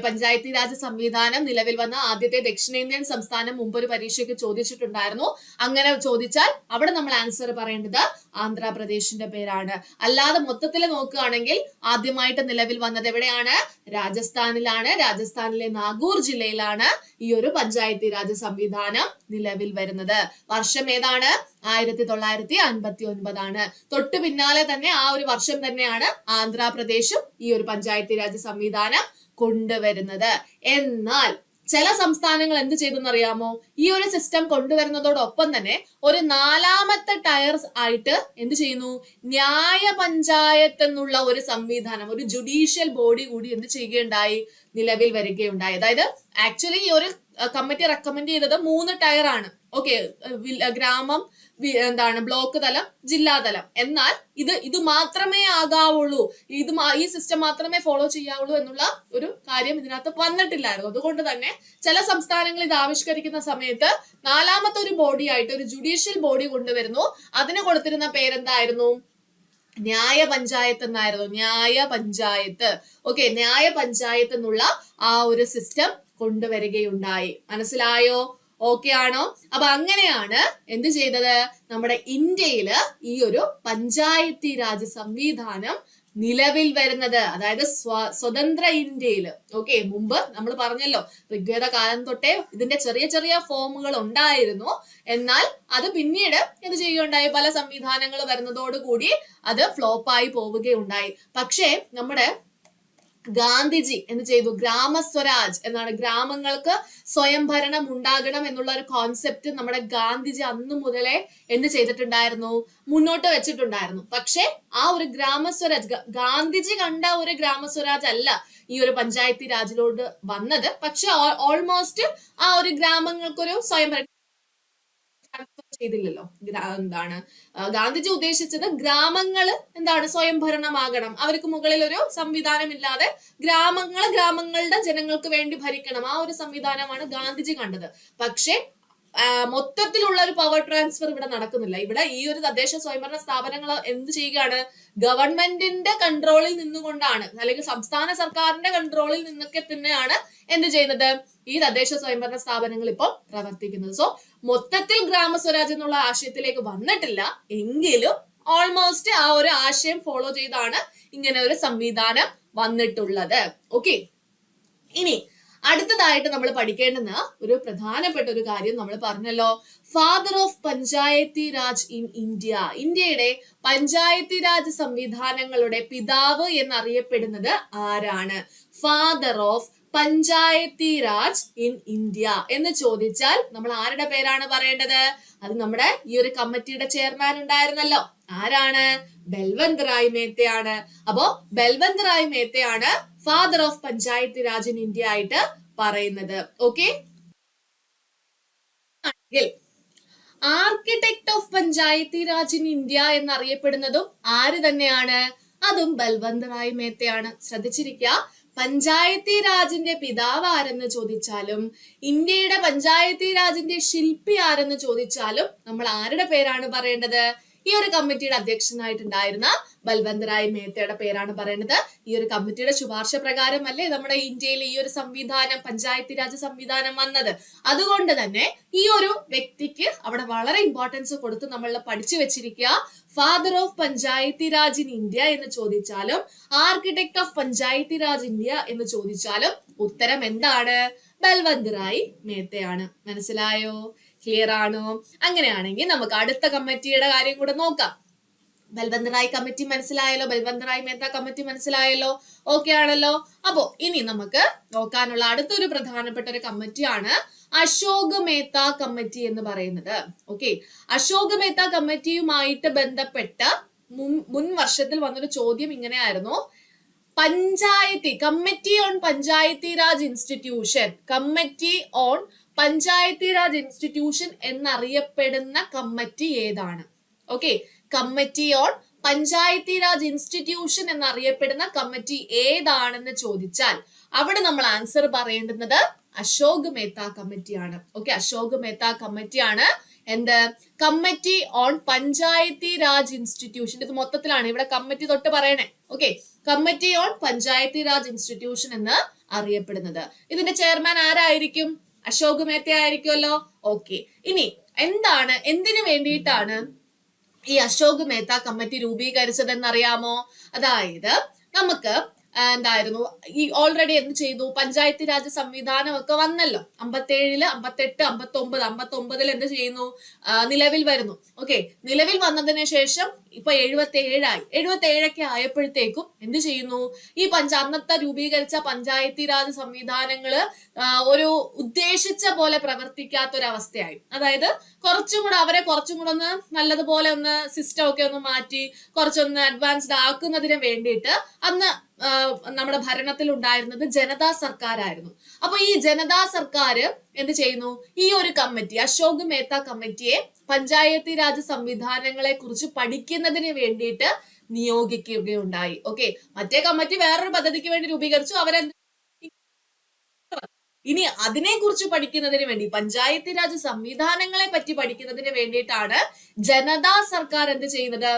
പഞ്ചായത്തി രാജ് സംവിധാനം നിലവിൽ വന്ന ആദ്യത്തെ ദക്ഷിണേന്ത്യൻ സംസ്ഥാനം മുമ്പൊരു പരീക്ഷയ്ക്ക് ചോദിച്ചിട്ടുണ്ടായിരുന്നു. അങ്ങനെ ചോദിച്ചാൽ അവിടെ നമ്മൾ ആൻസർ പറയേണ്ടത് ആന്ധ്രാപ്രദേശിന്റെ പേരാണ്. അല്ലാതെ മൊത്തത്തിൽ നോക്കുകയാണെങ്കിൽ ആദ്യമായിട്ട് നിലവിൽ വന്നത് എവിടെയാണ്, രാജസ്ഥാനിലാണ്. രാജസ്ഥാനിലെ നാഗൂർ ജില്ലയിലാണ് ഈ ഒരു പഞ്ചായത്തി രാജ് സംവിധാനം നിലവിൽ വരുന്നത്. വർഷം ഏതാണ്, 1959. തൊട്ടു പിന്നാലെ തന്നെ ആ ഒരു വർഷം തന്നെയാണ് ആന്ധ്രാപ്രദേശും ഈ ഒരു പഞ്ചായത്തി രാജ് സംവിധാനം കൊണ്ടുവരുന്നത്. എന്നാൽ ചില സംസ്ഥാനങ്ങൾ എന്ത് ചെയ്തെന്നറിയാമോ, ഈ ഒരു സിസ്റ്റം കൊണ്ടുവരുന്നതോടൊപ്പം തന്നെ ഒരു 4ാമത്തെ ടയർ ആയിട്ട് എന്ത് ചെയ്യുന്നു, ന്യായ പഞ്ചായത്ത് എന്നുള്ള ഒരു സംവിധാനം, ഒരു ജുഡീഷ്യൽ ബോഡി കൂടി എന്ത് ചെയ്യുകയുണ്ടായി, നിലവിൽ വരികയുണ്ടായി. അതായത് ആക്ച്വലി ഈ ഒരു കമ്മിറ്റി റെക്കമെൻഡ് ചെയ്തത് 3 ടയർ ആണ്. ഓക്കെ, ഗ്രാമം, ബ്ലോക്ക് തലം, ജില്ലാതലം. എന്നാൽ ഇത് മാത്രമേ ആകാവുള്ളൂ, ഈ സിസ്റ്റം മാത്രമേ ഫോളോ ചെയ്യാവുള്ളൂ എന്നുള്ള ഒരു കാര്യം ഇതിനകത്ത് വന്നിട്ടില്ലായിരുന്നു. അതുകൊണ്ട് തന്നെ ചില സംസ്ഥാനങ്ങൾ ഇത് ആവിഷ്കരിക്കുന്ന സമയത്ത് 4ാമത്തെ ഒരു ബോഡി ആയിട്ട് ഒരു ജുഡീഷ്യൽ ബോഡി കൊണ്ടുവരുന്നു. അതിന് കൊടുത്തിരുന്ന പേരെന്തായിരുന്നു, ന്യായ പഞ്ചായത്ത് എന്നായിരുന്നു. ന്യായ പഞ്ചായത്ത്. ഓക്കെ, ന്യായ പഞ്ചായത്ത് എന്നുള്ള ആ ഒരു സിസ്റ്റം കൊണ്ടുവരികയുണ്ടായി. മനസ്സിലായോ? ഓക്കെ ആണോ? അപ്പൊ അങ്ങനെയാണ് എന്ത് ചെയ്തത്, നമ്മുടെ ഇന്ത്യയില് ഈ ഒരു പഞ്ചായത്തി രാജ് സംവിധാനം നിലവിൽ വരുന്നത്. അതായത് സ്വതന്ത്ര ഇന്ത്യയില്. ഓക്കെ, മുമ്പ് നമ്മൾ പറഞ്ഞല്ലോ ഋഗ്വേദ കാലം തൊട്ടേ ഇതിന്റെ ചെറിയ ചെറിയ ഫോമുകൾ ഉണ്ടായിരുന്നു. എന്നാൽ അത് പിന്നീട് എന്ത് ചെയ്യുകയുണ്ടായി, പല സംവിധാനങ്ങൾ വരുന്നതോടുകൂടി അത് ഫ്ലോപ്പായി പോവുകയുണ്ടായി. പക്ഷേ നമ്മുടെ ഗാന്ധിജി എന്ത് ചെയ്തു, ഗ്രാമസ്വരാജ് എന്നാണ്, ഗ്രാമങ്ങൾക്ക് സ്വയംഭരണം ഉണ്ടാകണം എന്നുള്ള ഒരു കോൺസെപ്റ്റ് നമ്മുടെ ഗാന്ധിജി അന്നു മുതലേ എന്ത് ചെയ്തിട്ടുണ്ടായിരുന്നു, മുന്നോട്ട് വെച്ചിട്ടുണ്ടായിരുന്നു. പക്ഷെ ആ ഒരു ഗ്രാമസ്വരാജ്, ഗാന്ധിജി കണ്ട ഒരു ഗ്രാമസ്വരാജ് അല്ല ഈ ഒരു പഞ്ചായത്തി രാജിലോട്ട് വന്നത്. പക്ഷെ ഓൾമോസ്റ്റ് ആ ഒരു ഗ്രാമങ്ങൾക്കൊരു സ്വയംഭരണം ചെയ്തില്ലല്ലോ. ഗാന്ധിജി ഉദ്ദേശിച്ചത് ഗ്രാമങ്ങള് സ്വയംഭരണമാകണം, അവർക്ക് മുകളിൽ ഒരു സംവിധാനം ഇല്ലാതെ ഗ്രാമങ്ങളുടെ ജനങ്ങൾക്ക് വേണ്ടി ഭരിക്കണം, ആ ഒരു സംവിധാനമാണ് ഗാന്ധിജി കണ്ടത്. പക്ഷെ മൊത്തത്തിലുള്ള ഒരു പവർ ട്രാൻസ്ഫർ ഇവിടെ നടക്കുന്നില്ല. ഇവിടെ ഈ ഒരു തദ്ദേശ സ്വയംഭരണ സ്ഥാപനങ്ങൾ എന്ത് ചെയ്യുകയാണ്, ഗവൺമെന്റിന്റെ കൺട്രോളിൽ നിന്നുകൊണ്ടാണ്, അല്ലെങ്കിൽ സംസ്ഥാന സർക്കാരിന്റെ കൺട്രോളിൽ നിന്നൊക്കെ തന്നെയാണ് എന്ത് ചെയ്യുന്നത്, ഈ തദ്ദേശ സ്വയംഭരണ സ്ഥാപനങ്ങൾ ഇപ്പോൾ പ്രവർത്തിക്കുന്നത്. സോ മൊത്തത്തിൽ ഗ്രാമസ്വരാജ് എന്നുള്ള ആശയത്തിലേക്ക് വന്നിട്ടില്ല, എങ്കിലും ഓൾമോസ്റ്റ് ആ ഒരു ആശയം ഫോളോ ചെയ്താണ് ഇങ്ങനെ ഒരു സംവിധാനം വന്നിട്ടുള്ളത്. ഓക്കെ, ഇനി അടുത്തതായിട്ട് നമ്മൾ പഠിക്കേണ്ടുന്ന ഒരു പ്രധാനപ്പെട്ട ഒരു കാര്യം നമ്മൾ പറഞ്ഞല്ലോ, father of Panchayati Raj in India. ഇന്ത്യയുടെ പഞ്ചായത്തി രാജ് സംവിധാനങ്ങളുടെ പിതാവ് എന്നറിയപ്പെടുന്നത് ആരാണ്? Father of Panchayati Raj in India എന്ന് ചോദിച്ചാൽ നമ്മൾ ആരുടെ പേരാണ് പറയേണ്ടത്? അത് നമ്മുടെ ഈ ഒരു കമ്മിറ്റിയുടെ ചെയർമാൻ ഉണ്ടായിരുന്നല്ലോ, ആരാണ്? ബൽവന്ത് റായ് മേത്തയാണ്. അപ്പോ ബൽവന്ത് റായ് മേത്തയാണ് father of Panchayat Raj in India ആയിട്ട് പറയുന്നത്. Okay, architect of Panchayati Raj in India എന്നറിയപ്പെടുന്നതും ആര് തന്നെയാണ്? അതും ബൽവന്ത് റായ് മേത്തയാണ്. ശ്രദ്ധിച്ചിരിക്കുക, പഞ്ചായത്തി രാജിന്റെ പിതാവ് ആരെന്ന് ചോദിച്ചാലും ഇന്ത്യയുടെ പഞ്ചായത്തി രാജിന്റെ ശില്പി ആരെന്ന് ചോദിച്ചാലും നമ്മൾ ആരുടെ പേരാണ് പറയേണ്ടത്? ഈ ഒരു കമ്മിറ്റിയുടെ അധ്യക്ഷനായിട്ടുണ്ടായിരുന്ന ബൽവന്ത് റായ് മേത്തയുടെ പേരാണ് പറയുന്നത്. ഈ ഒരു കമ്മിറ്റിയുടെ ശുപാർശ പ്രകാരമല്ലേ നമ്മുടെ ഇന്ത്യയിൽ ഈ ഒരു സംവിധാനം, പഞ്ചായത്തി രാജ് സംവിധാനം വന്നത്. അതുകൊണ്ട് തന്നെ ഈ ഒരു വ്യക്തിക്ക് അവിടെ വളരെ ഇമ്പോർട്ടൻസ് കൊടുത്ത് നമ്മൾ പഠിച്ചു വെച്ചിരിക്കുക. Father of Panchayati Raj in India എന്ന് ചോദിച്ചാലും architect of Panchayati Raj India എന്ന് ചോദിച്ചാലും ഉത്തരം എന്താണ്? ബൽവന്ത് റായ് മേത്തയാണ്. മനസ്സിലായോ? ക്ലിയർ ആണോ? അങ്ങനെയാണെങ്കിൽ നമുക്ക് അടുത്ത കമ്മിറ്റിയുടെ കാര്യം കൂടെ നോക്കാം. ബൽവന്ത് റായ് കമ്മിറ്റി മനസ്സിലായല്ലോ, ബൽവന്ത് റായ് മേത്ത കമ്മിറ്റി മനസ്സിലായല്ലോ, ഓക്കെ ആണല്ലോ. അപ്പോ ഇനി നമുക്ക് നോക്കാനുള്ള അടുത്തൊരു പ്രധാനപ്പെട്ട ഒരു കമ്മിറ്റിയാണ് അശോക് മേത്ത കമ്മിറ്റി എന്ന് പറയുന്നത്. ഓക്കെ, അശോക് മേത്ത കമ്മിറ്റിയുമായിട്ട് ബന്ധപ്പെട്ട മുൻ വർഷത്തിൽ വന്നൊരു ചോദ്യം ഇങ്ങനെയായിരുന്നു: committee on Panchayati Raj institution, committee on Panchayati Raj institution എന്നറിയപ്പെടുന്ന കമ്മിറ്റി ഏതാണ്? Okay, committee on Panchayati Raj institution എന്നറിയപ്പെടുന്ന കമ്മിറ്റി ഏതാണെന്ന് ചോദിച്ചാൽ അവിടെ നമ്മൾ ആൻസർ പറയേണ്ടുന്നത് അശോക് മേത്ത കമ്മിറ്റിയാണ്. ഓക്കെ, അശോക് മേത്ത കമ്മിറ്റിയാണ് എന്ത്? Committee on Panchayati Raj institution. ഇത് മൊത്തത്തിലാണ്, ഇവിടെ കമ്മിറ്റി തൊട്ട് പറയണേ. Okay, committee on Panchayati Raj institution എന്ന് അറിയപ്പെടുന്നത്. ഇതിന്റെ ചെയർമാൻ ആരായിരിക്കും? അശോക് മേത്ത ആയിരിക്കുമല്ലോ. ഓക്കെ, ഇനി എന്തിനു വേണ്ടിയിട്ടാണ് ഈ അശോക് മേത്ത കമ്മിറ്റി രൂപീകരിച്ചതെന്ന് അറിയാമോ? അതായത് നമുക്ക് എന്തായിരുന്നു, ഈ ഓൾറെഡി എന്ത് ചെയ്തു? പഞ്ചായത്ത് രാജ് സംവിധാനം ഒക്കെ വന്നല്ലോ. 57, 58, 59 എന്ത് ചെയ്യുന്നു? നിലവിൽ വരുന്നു. ഓക്കെ, നിലവിൽ വന്നതിന് ശേഷം ഇപ്പൊ 77 77 ആയപ്പോഴത്തേക്കും എന്ത് ചെയ്യുന്നു? ഈ അന്നത്തെ രൂപീകരിച്ച പഞ്ചായത്തി രാജ് സംവിധാനങ്ങള് ഒരു ഉദ്ദേശിച്ച പോലെ പ്രവർത്തിക്കാത്തൊരവസ്ഥയായി. അതായത് കുറച്ചും കൂടെ ഒന്ന് നല്ലതുപോലെ ഒന്ന് സിസ്റ്റം ഒക്കെ ഒന്ന് മാറ്റി കുറച്ചൊന്ന് അഡ്വാൻസ്ഡ് ആക്കുന്നതിന് വേണ്ടിയിട്ട് അന്ന് നമ്മുടെ ഭരണത്തിൽ ഉണ്ടായിരുന്നത് ജനതാ സർക്കാരായിരുന്നു. അപ്പൊ ഈ ജനതാ സർക്കാർ എന്ത് ചെയ്യുന്നു? ഈ ഒരു കമ്മിറ്റി, അശോക് മേത്ത കമ്മിറ്റിയെ പഞ്ചായത്തി രാജ് സംവിധാനങ്ങളെ കുറിച്ച് പഠിക്കുന്നതിന് വേണ്ടിയിട്ട് നിയോഗിക്കുകയുണ്ടായി. ഓക്കെ, മറ്റേ കമ്മിറ്റി വേറൊരു പദ്ധതിക്ക് വേണ്ടി രൂപീകരിച്ചു. ഇനി അതിനെ കുറിച്ച് പഠിക്കുന്നതിന് വേണ്ടി, പഞ്ചായത്തി രാജ് സംവിധാനങ്ങളെ പറ്റി പഠിക്കുന്നതിന് വേണ്ടിയിട്ടാണ് ജനതാ സർക്കാർ എന്ത് ചെയ്യുന്നത്?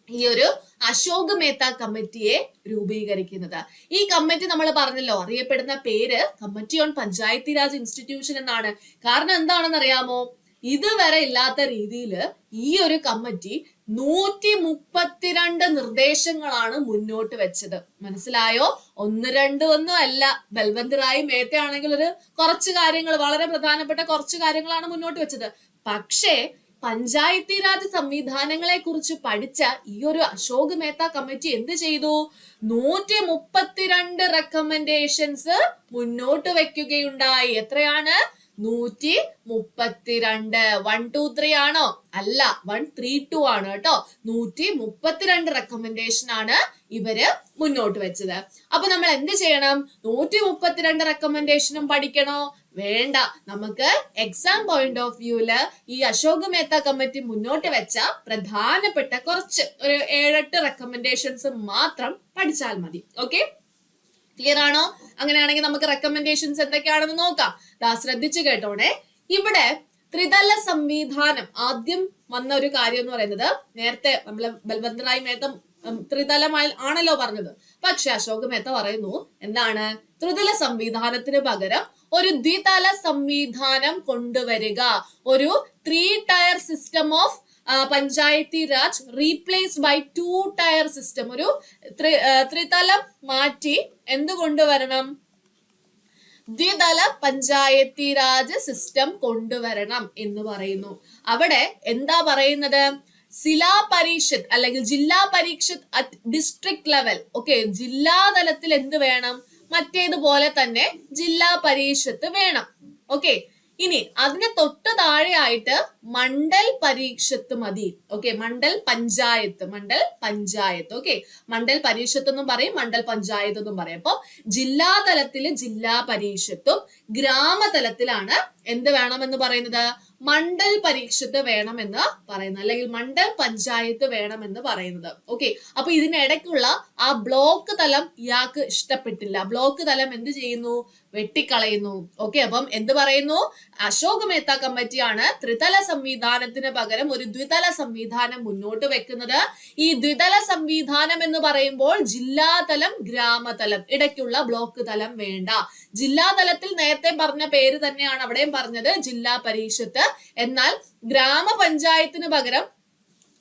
ഈ ഒരു അശോക് മേത്ത കമ്മിറ്റിയെ രൂപീകരിക്കുന്നത്. ഈ കമ്മിറ്റി നമ്മൾ പറഞ്ഞല്ലോ, അറിയപ്പെടുന്ന പേര് committee on Panchayati Raj institution എന്നാണ്. കാരണം എന്താണെന്ന് അറിയാമോ? ഇതുവരെ ഇല്ലാത്ത രീതിയിൽ ഈ ഒരു കമ്മിറ്റി 132 നിർദ്ദേശങ്ങളാണ് മുന്നോട്ട് വെച്ചത്. മനസ്സിലായോ? 1, 2 ഒന്നും അല്ല. ബൽവന്ത് റായ് മേത്ത ആണെങ്കിൽ കുറച്ച് കാര്യങ്ങൾ, വളരെ പ്രധാനപ്പെട്ട കുറച്ച് കാര്യങ്ങളാണ് മുന്നോട്ട് വെച്ചത്. പക്ഷേ പഞ്ചായത്തി രാജ് സംവിധാനങ്ങളെ കുറിച്ച് പഠിച്ച ഈ ഒരു അശോക് മേത്ത കമ്മിറ്റി എന്ത് ചെയ്തു? 132 റെക്കമെൻഡേഷൻസ് മുന്നോട്ട് വെക്കുകയുണ്ടായി. എത്രയാണ്? 132. 1, 2, 3 ആണോ? അല്ല, 1, 3, 2 ആണ് കേട്ടോ. 132 റെക്കമെൻഡേഷൻ ആണ് ഇവര് മുന്നോട്ട് വെച്ചത്. അപ്പൊ നമ്മൾ എന്ത് ചെയ്യണം? 132 റെക്കമെൻഡേഷനും പഠിക്കണോ? വേണ്ട. നമുക്ക് എക്സാം പോയിന്റ് ഓഫ് വ്യൂല് ഈ അശോക് മേത്ത കമ്മിറ്റി മുന്നോട്ട് വെച്ച പ്രധാനപ്പെട്ട കുറച്ച് ഒരു 7-8 റെക്കമെൻഡേഷൻസ് മാത്രം പഠിച്ചാൽ മതി. ഓക്കെ, ക്ലിയർ ആണോ? അങ്ങനെയാണെങ്കിൽ നമുക്ക് റെക്കമെൻഡേഷൻസ് എന്തൊക്കെയാണെന്ന് നോക്കാം. ശ്രദ്ധിച്ചു കേട്ടോണേ. ഇവിടെ ത്രിതല സംവിധാനം ആദ്യം വന്ന ഒരു കാര്യം എന്ന് പറയുന്നത്, നേരത്തെ നമ്മള് ബൽവന്ത് റായ് മേത്ത ത്രിതലമായി ആണല്ലോ പറഞ്ഞത്. പക്ഷെ അശോക് മേത്ത പറയുന്നു എന്താണ്? ത്രിതല സംവിധാനത്തിന് പകരം ഒരു ദ്വിതല സംവിധാനം കൊണ്ടുവരിക. ഒരു 3 tier system of Panchayati Raj replace by 2 tier system. ഒരു ത്രിതലം മാറ്റി എന്ത് കൊണ്ടുവരണം? ദ്വിതല പഞ്ചായത്തി രാജ് സിസ്റ്റം കൊണ്ടുവരണം എന്ന് പറയുന്നു. അവിടെ എന്താ പറയുന്നത്? ജില്ലാ പരിഷത്ത് അല്ലെങ്കിൽ ജില്ലാ പരിഷത്ത് അറ്റ് ഡിസ്ട്രിക്ട് ലെവൽ. ഓക്കെ, ജില്ലാതലത്തിൽ എന്ത് വേണം? മറ്റേതുപോലെ തന്നെ ജില്ലാ പരിഷത്ത് വേണം. ഓക്കെ, ഇനി അതിന് തൊട്ട് താഴെയായിട്ട് മണ്ഡൽ പരീക്ഷത്ത് മതി. ഓക്കെ, മണ്ഡൽ പഞ്ചായത്ത്. ഓക്കെ, മണ്ഡൽ പരീക്ഷത്ത് എന്നും പറയും, മണ്ഡൽ പഞ്ചായത്ത് എന്നും പറയും. അപ്പൊ ജില്ലാതലത്തില് ജില്ലാ പരിഷത്തും ഗ്രാമതലത്തിലാണ് എന്ത് വേണമെന്ന് പറയുന്നത്? മണ്ഡൽ പരീക്ഷത്ത് വേണമെന്ന് പറയുന്നത്, അല്ലെങ്കിൽ മണ്ഡൽ പഞ്ചായത്ത് വേണമെന്ന് പറയുന്നത്. ഓക്കെ, അപ്പൊ ഇതിനിടയ്ക്കുള്ള ആ ബ്ലോക്ക് തലം ഇയാൾക്ക് ഇഷ്ടപ്പെട്ടില്ല. ബ്ലോക്ക് തലം എന്ത് ചെയ്യുന്നു? വെട്ടിക്കളയുന്നു. ഓക്കെ, അപ്പം എന്ത് പറയുന്നു? അശോക് മേത്ത കമ്മിറ്റിയാണ് ത്രിതല സംവിധാനത്തിന് പകരം ഒരു ദ്വിതല സംവിധാനം മുന്നോട്ട് വെക്കുന്നത്. ഈ ദ്വിതല സംവിധാനം എന്ന് പറയുമ്പോൾ ജില്ലാതലം, ഗ്രാമതലം, ഇടയ്ക്കുള്ള ബ്ലോക്ക് തലം വേണ്ട. ജില്ലാതലത്തിൽ നേരത്തെ പറഞ്ഞ പേര് തന്നെയാണ് അവിടെയും പറഞ്ഞത്, ജില്ലാ പരിഷത്ത്. എന്നാൽ ഗ്രാമപഞ്ചായത്തിന് പകരം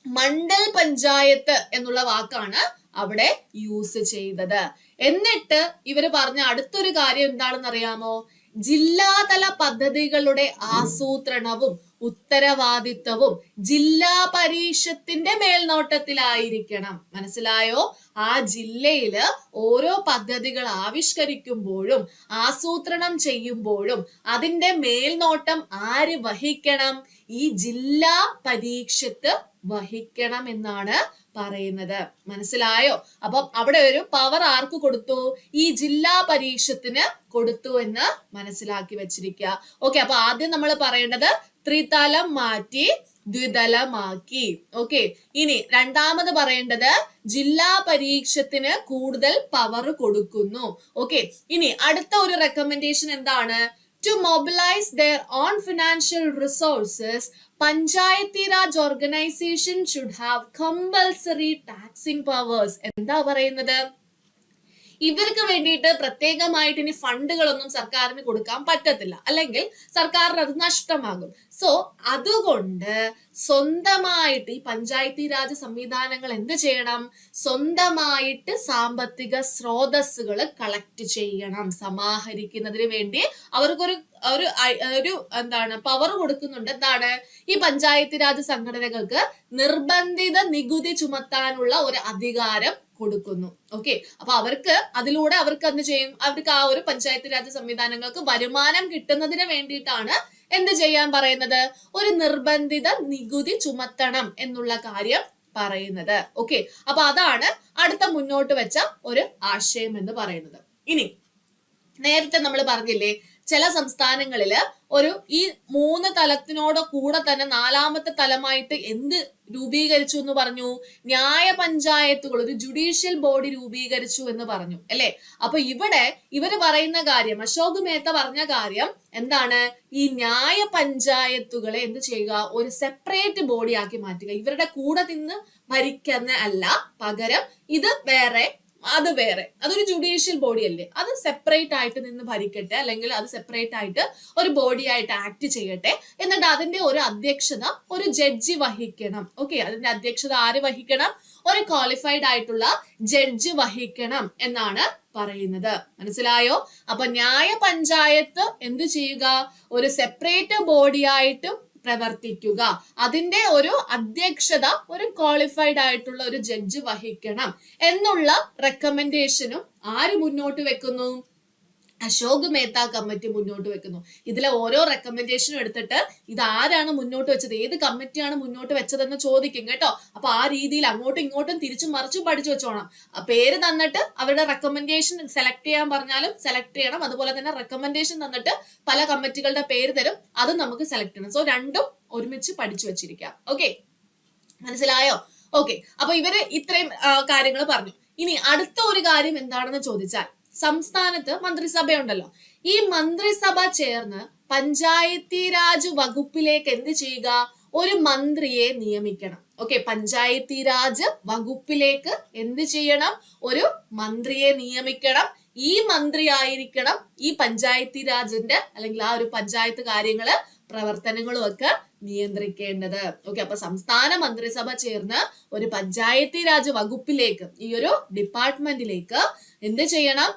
മണ്ഡൽ പഞ്ചായത്ത് എന്നുള്ള വാക്കാണ് അവിടെ യൂസ് ചെയ്തത്. എന്നിട്ട് ഇവര് പറഞ്ഞ അടുത്തൊരു കാര്യം എന്താണെന്ന് അറിയാമോ? ജില്ലാതല പദ്ധതികളുടെ ആസൂത്രണവും ഉത്തരവാദിത്വവും ജില്ലാ പരിഷത്തിന്റെ മേൽനോട്ടത്തിലായിരിക്കണം. മനസ്സിലായോ? ആ ജില്ലയില് ഓരോ പദ്ധതികൾ ആവിഷ്കരിക്കുമ്പോഴും ആസൂത്രണം ചെയ്യുമ്പോഴും അതിന്റെ മേൽനോട്ടം ആര് വഹിക്കണം? ഈ ജില്ലാ പരിഷത്ത് വഹിക്കണം എന്നാണ് പറയുന്നത്. മനസ്സിലായോ? അപ്പം അവിടെ ഒരു പവർ ആർക്ക് കൊടുത്തു? ഈ ജില്ലാ പരിഷത്തിന് കൊടുത്തു എന്ന് മനസ്സിലാക്കി വെച്ചിരിക്കുക. ഓക്കെ, അപ്പൊ ആദ്യം നമ്മൾ പറയേണ്ടത് ത്രിതലം മാറ്റി ദ്വിതലമാക്കി. ഓക്കെ, ഇനി രണ്ടാമത് പറയേണ്ടത് ജില്ലാ പരീക്ഷത്തിന് കൂടുതൽ പവർ കൊടുക്കുന്നു. ഓക്കെ, ഇനി അടുത്ത ഒരു റെക്കമെൻഡേഷൻ എന്താണ്? To mobilize their own financial resources, Panchayati Raj organization should have compulsory taxing powers. എന്താ പറയുന്നത്? ഇവർക്ക് വേണ്ടിയിട്ട് പ്രത്യേകമായിട്ട് ഇനി ഫണ്ടുകളൊന്നും സർക്കാരിന് കൊടുക്കാൻ പറ്റത്തില്ല, അല്ലെങ്കിൽ സർക്കാരിന് അത് നഷ്ടമാകും. സോ അതുകൊണ്ട് സ്വന്തമായിട്ട് ഈ പഞ്ചായത്തി രാജ് സംവിധാനങ്ങൾ എന്ത് ചെയ്യണം? സ്വന്തമായിട്ട് സാമ്പത്തിക സ്രോതസ്സുകൾ കളക്ട് ചെയ്യണം. സമാഹരിക്കുന്നതിന് വേണ്ടി അവർക്കൊരു ഒരു എന്താണ് പവർ കൊടുക്കുന്നുണ്ട്. എന്താണ്? ഈ പഞ്ചായത്തി രാജ് സംഘടനകൾക്ക് നിർബന്ധിത നികുതി ചുമത്താനുള്ള ഒരു അധികാരം കൊടുക്കുന്നു. ഓക്കെ, അപ്പൊ അതിലൂടെ അവർക്ക് എന്ത് ചെയ്യും? അവർക്ക് ആ ഒരു പഞ്ചായത്ത് രാജ് സംവിധാനങ്ങൾക്ക് വരുമാനം കിട്ടുന്നതിന് വേണ്ടിയിട്ടാണ് എന്ത് ചെയ്യാൻ പറയുന്നത്? ഒരു നിർബന്ധിത നികുതി ചുമത്തണം എന്നുള്ള കാര്യം പറയുന്നത്. ഓക്കെ, അപ്പൊ അതാണ് അടുത്ത മുന്നോട്ട് വെച്ച ഒരു ആശയം എന്ന് പറയുന്നത്. ഇനി നേരത്തെ നമ്മൾ പറഞ്ഞില്ലേ, ചില സംസ്ഥാനങ്ങളില് ഈ 3 തലത്തിനോട് കൂടെ തന്നെ 4ാമത്തെ തലമായിട്ട് എന്ത് രൂപീകരിച്ചു എന്ന് പറഞ്ഞു? ന്യായ പഞ്ചായത്തുകൾ, ഒരു ജുഡീഷ്യൽ ബോഡി രൂപീകരിച്ചു എന്ന് പറഞ്ഞു അല്ലെ? അപ്പൊ ഇവിടെ ഇവര് പറയുന്ന കാര്യം, അശോക് മേത്ത പറഞ്ഞ കാര്യം എന്താണ്? ഈ ന്യായ പഞ്ചായത്തുകളെ എന്ത് ചെയ്യുക? ഒരു സെപ്പറേറ്റ് ബോഡി ആക്കി മാറ്റുക. ഇവരുടെ കൂടെ നിന്ന് ഭരിക്കുന്ന അല്ല, പകരം ഇത് വേറെ, അത് വേറെ, അതൊരു ജുഡീഷ്യൽ ബോഡി അല്ലേ, അത് സെപ്പറേറ്റ് ആയിട്ട് നിന്ന് ഭരിക്കട്ടെ, അല്ലെങ്കിൽ അത് സെപ്പറേറ്റ് ആയിട്ട് ഒരു ബോഡി ആയിട്ട് ആക്ട് ചെയ്യട്ടെ. എന്നിട്ട് അതിന്റെ ഒരു അധ്യക്ഷത ഒരു ജഡ്ജി വഹിക്കണം. ഓക്കെ, അതിന്റെ അധ്യക്ഷത ആര് വഹിക്കണം? ഒരു ക്വാളിഫൈഡ് ആയിട്ടുള്ള ജഡ്ജി വഹിക്കണം എന്നാണ് പറയുന്നത്. മനസ്സിലായോ? അപ്പൊ ന്യായ പഞ്ചായത്ത് എന്ത് ചെയ്യുക? ഒരു സെപ്പറേറ്റ് ബോഡി ആയിട്ട് പ്രവർത്തിക്കുക. അതിന്റെ ഒരു അധ്യക്ഷത ഒരു ക്വാളിഫൈഡ് ആയിട്ടുള്ള ഒരു ജഡ്ജ് വഹിക്കണം എന്നുള്ള റെക്കമെൻഡേഷനും ആര് മുന്നോട്ട് വെക്കുന്നു? അശോക് മേത്ത കമ്മിറ്റി മുന്നോട്ട് വെക്കുന്നു. ഇതിലെ ഓരോ റെക്കമെൻഡേഷനും എടുത്തിട്ട് ഇത് ആരാണ് മുന്നോട്ട് വെച്ചത്, ഏത് കമ്മിറ്റിയാണ് മുന്നോട്ട് വെച്ചതെന്ന് ചോദിക്കും കേട്ടോ. അപ്പൊ ആ രീതിയിൽ അങ്ങോട്ടും ഇങ്ങോട്ടും തിരിച്ചും മറിച്ചും പഠിച്ചു വെച്ചോണം. പേര് തന്നിട്ട് അവരുടെ റെക്കമെൻഡേഷൻ സെലക്ട് ചെയ്യാൻ പറഞ്ഞാലും സെലക്ട് ചെയ്യണം. അതുപോലെ തന്നെ റെക്കമെൻഡേഷൻ തന്നിട്ട് പല കമ്മിറ്റികളുടെ പേര് തരും, അതും നമുക്ക് സെലക്ട് ചെയ്യണം. സോ രണ്ടും ഒരുമിച്ച് പഠിച്ചു വെച്ചിരിക്കാം. ഓക്കെ, മനസ്സിലായോ? ഓക്കെ, അപ്പൊ ഇവര് ഇത്രയും കാര്യങ്ങൾ പറഞ്ഞു. ഇനി അടുത്ത ഒരു കാര്യം എന്താണെന്ന് ചോദിച്ചാൽ, സംസ്ഥാനത്ത് മന്ത്രിസഭയുണ്ടല്ലോ, ഈ മന്ത്രിസഭ ചേർന്ന് പഞ്ചായത്തി രാജ് വകുപ്പിലേക്ക് എന്ത് ചെയ്യുക? ഒരു മന്ത്രിയെ നിയമിക്കണം. ഓക്കെ, പഞ്ചായത്തി രാജ് വകുപ്പിലേക്ക് എന്ത് ചെയ്യണം? ഒരു മന്ത്രിയെ നിയമിക്കണം. ഈ മന്ത്രി ആയിരിക്കണം ഈ പഞ്ചായത്തി രാജിന്റെ, അല്ലെങ്കിൽ ആ ഒരു പഞ്ചായത്ത് കാര്യങ്ങള് പ്രവർത്തനങ്ങളും ഒക്കെ നിയന്ത്രിക്കേണ്ടത്. ഓക്കെ, അപ്പൊ സംസ്ഥാന മന്ത്രിസഭ ചേർന്ന് ഒരു പഞ്ചായത്തി രാജ് വകുപ്പിലേക്ക്, ഈ ഒരു ഡിപ്പാർട്ട്മെന്റിലേക്ക് എന്ത് ചെയ്യണം?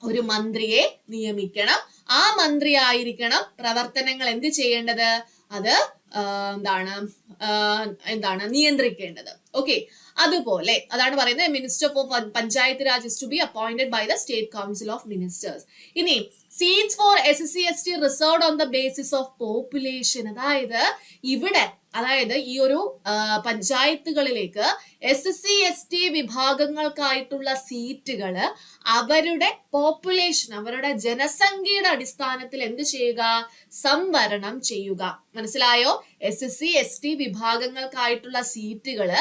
ഒരു മന്ത്രിയെ നിയമിക്കണം. ആ മന്ത്രി ആയിരിക്കണം പ്രവർത്തനങ്ങൾ എന്ത് ചെയ്യേണ്ടത്, അത് എന്താണ് നിയന്ത്രിക്കേണ്ടത്. ഓക്കെ, അതുപോലെ അതാണ് പറയുന്നത് minister for Panchayat Raj is to be appointed by the state council of ministers. ഇനി seats for SC/ST reserved on the basis of population. അതായത് ഈ ഒരു പഞ്ചായത്തുകളിലേക്ക് SC/ST വിഭാഗങ്ങൾക്കായിട്ടുള്ള സീറ്റുകൾ അവരുടെ പോപ്പുലേഷൻ, അവരുടെ ജനസംഖ്യയുടെ അടിസ്ഥാനത്തിൽ എന്ത് ചെയ്യുക, സംവരണം ചെയ്യുക. മനസ്സിലായോ? SC/ST വിഭാഗങ്ങൾക്കായിട്ടുള്ള സീറ്റുകൾ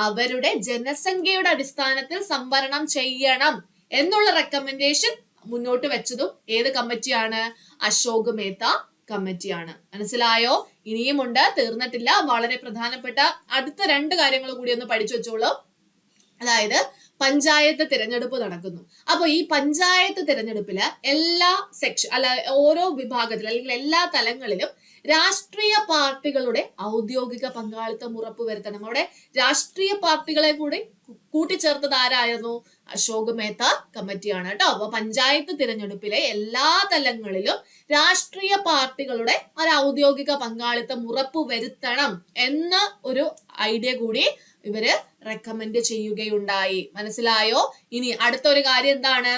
അവരുടെ ജനസംഖ്യയുടെ അടിസ്ഥാനത്തിൽ സംവരണം ചെയ്യണം എന്നുള്ള റെക്കമെൻഡേഷൻ മുന്നോട്ട് വെച്ചതും ഏത് കമ്മിറ്റിയാണ്? അശോക് മേത്ത കമ്മിറ്റിയാണ്. മനസ്സിലായോ? ഇനിയുമുണ്ട്, തീർന്നിട്ടില്ല. വളരെ പ്രധാനപ്പെട്ട അടുത്ത 2 കാര്യങ്ങൾ കൂടി ഒന്ന് പഠിച്ചു വെച്ചോളൂ. അതായത് പഞ്ചായത്ത് തിരഞ്ഞെടുപ്പ് നടക്കുന്നു. അപ്പൊ ഈ പഞ്ചായത്ത് തിരഞ്ഞെടുപ്പില് എല്ലാ ഓരോ വിഭാഗത്തിൽ അല്ലെങ്കിൽ എല്ലാ തലങ്ങളിലും രാഷ്ട്രീയ പാർട്ടികളുടെ ഔദ്യോഗിക പങ്കാളിത്തം ഉറപ്പുവരുത്തണം. അവിടെ രാഷ്ട്രീയ പാർട്ടികളെ കൂടി കൂട്ടിച്ചേർത്തത് ആരായിരുന്നു? അശോക് മേത്ത കമ്മിറ്റിയാണ് കേട്ടോ. അപ്പൊ പഞ്ചായത്ത് തിരഞ്ഞെടുപ്പിലെ എല്ലാ തലങ്ങളിലും രാഷ്ട്രീയ പാർട്ടികളുടെ ഒരു ഔദ്യോഗിക പങ്കാളിത്തം ഉറപ്പുവരുത്തണം എന്ന ഒരു ഐഡിയ കൂടി ഇവര് റെക്കമെൻഡ് ചെയ്യുകയുണ്ടായി. മനസ്സിലായോ? ഇനി അടുത്തൊരു കാര്യം എന്താണ്?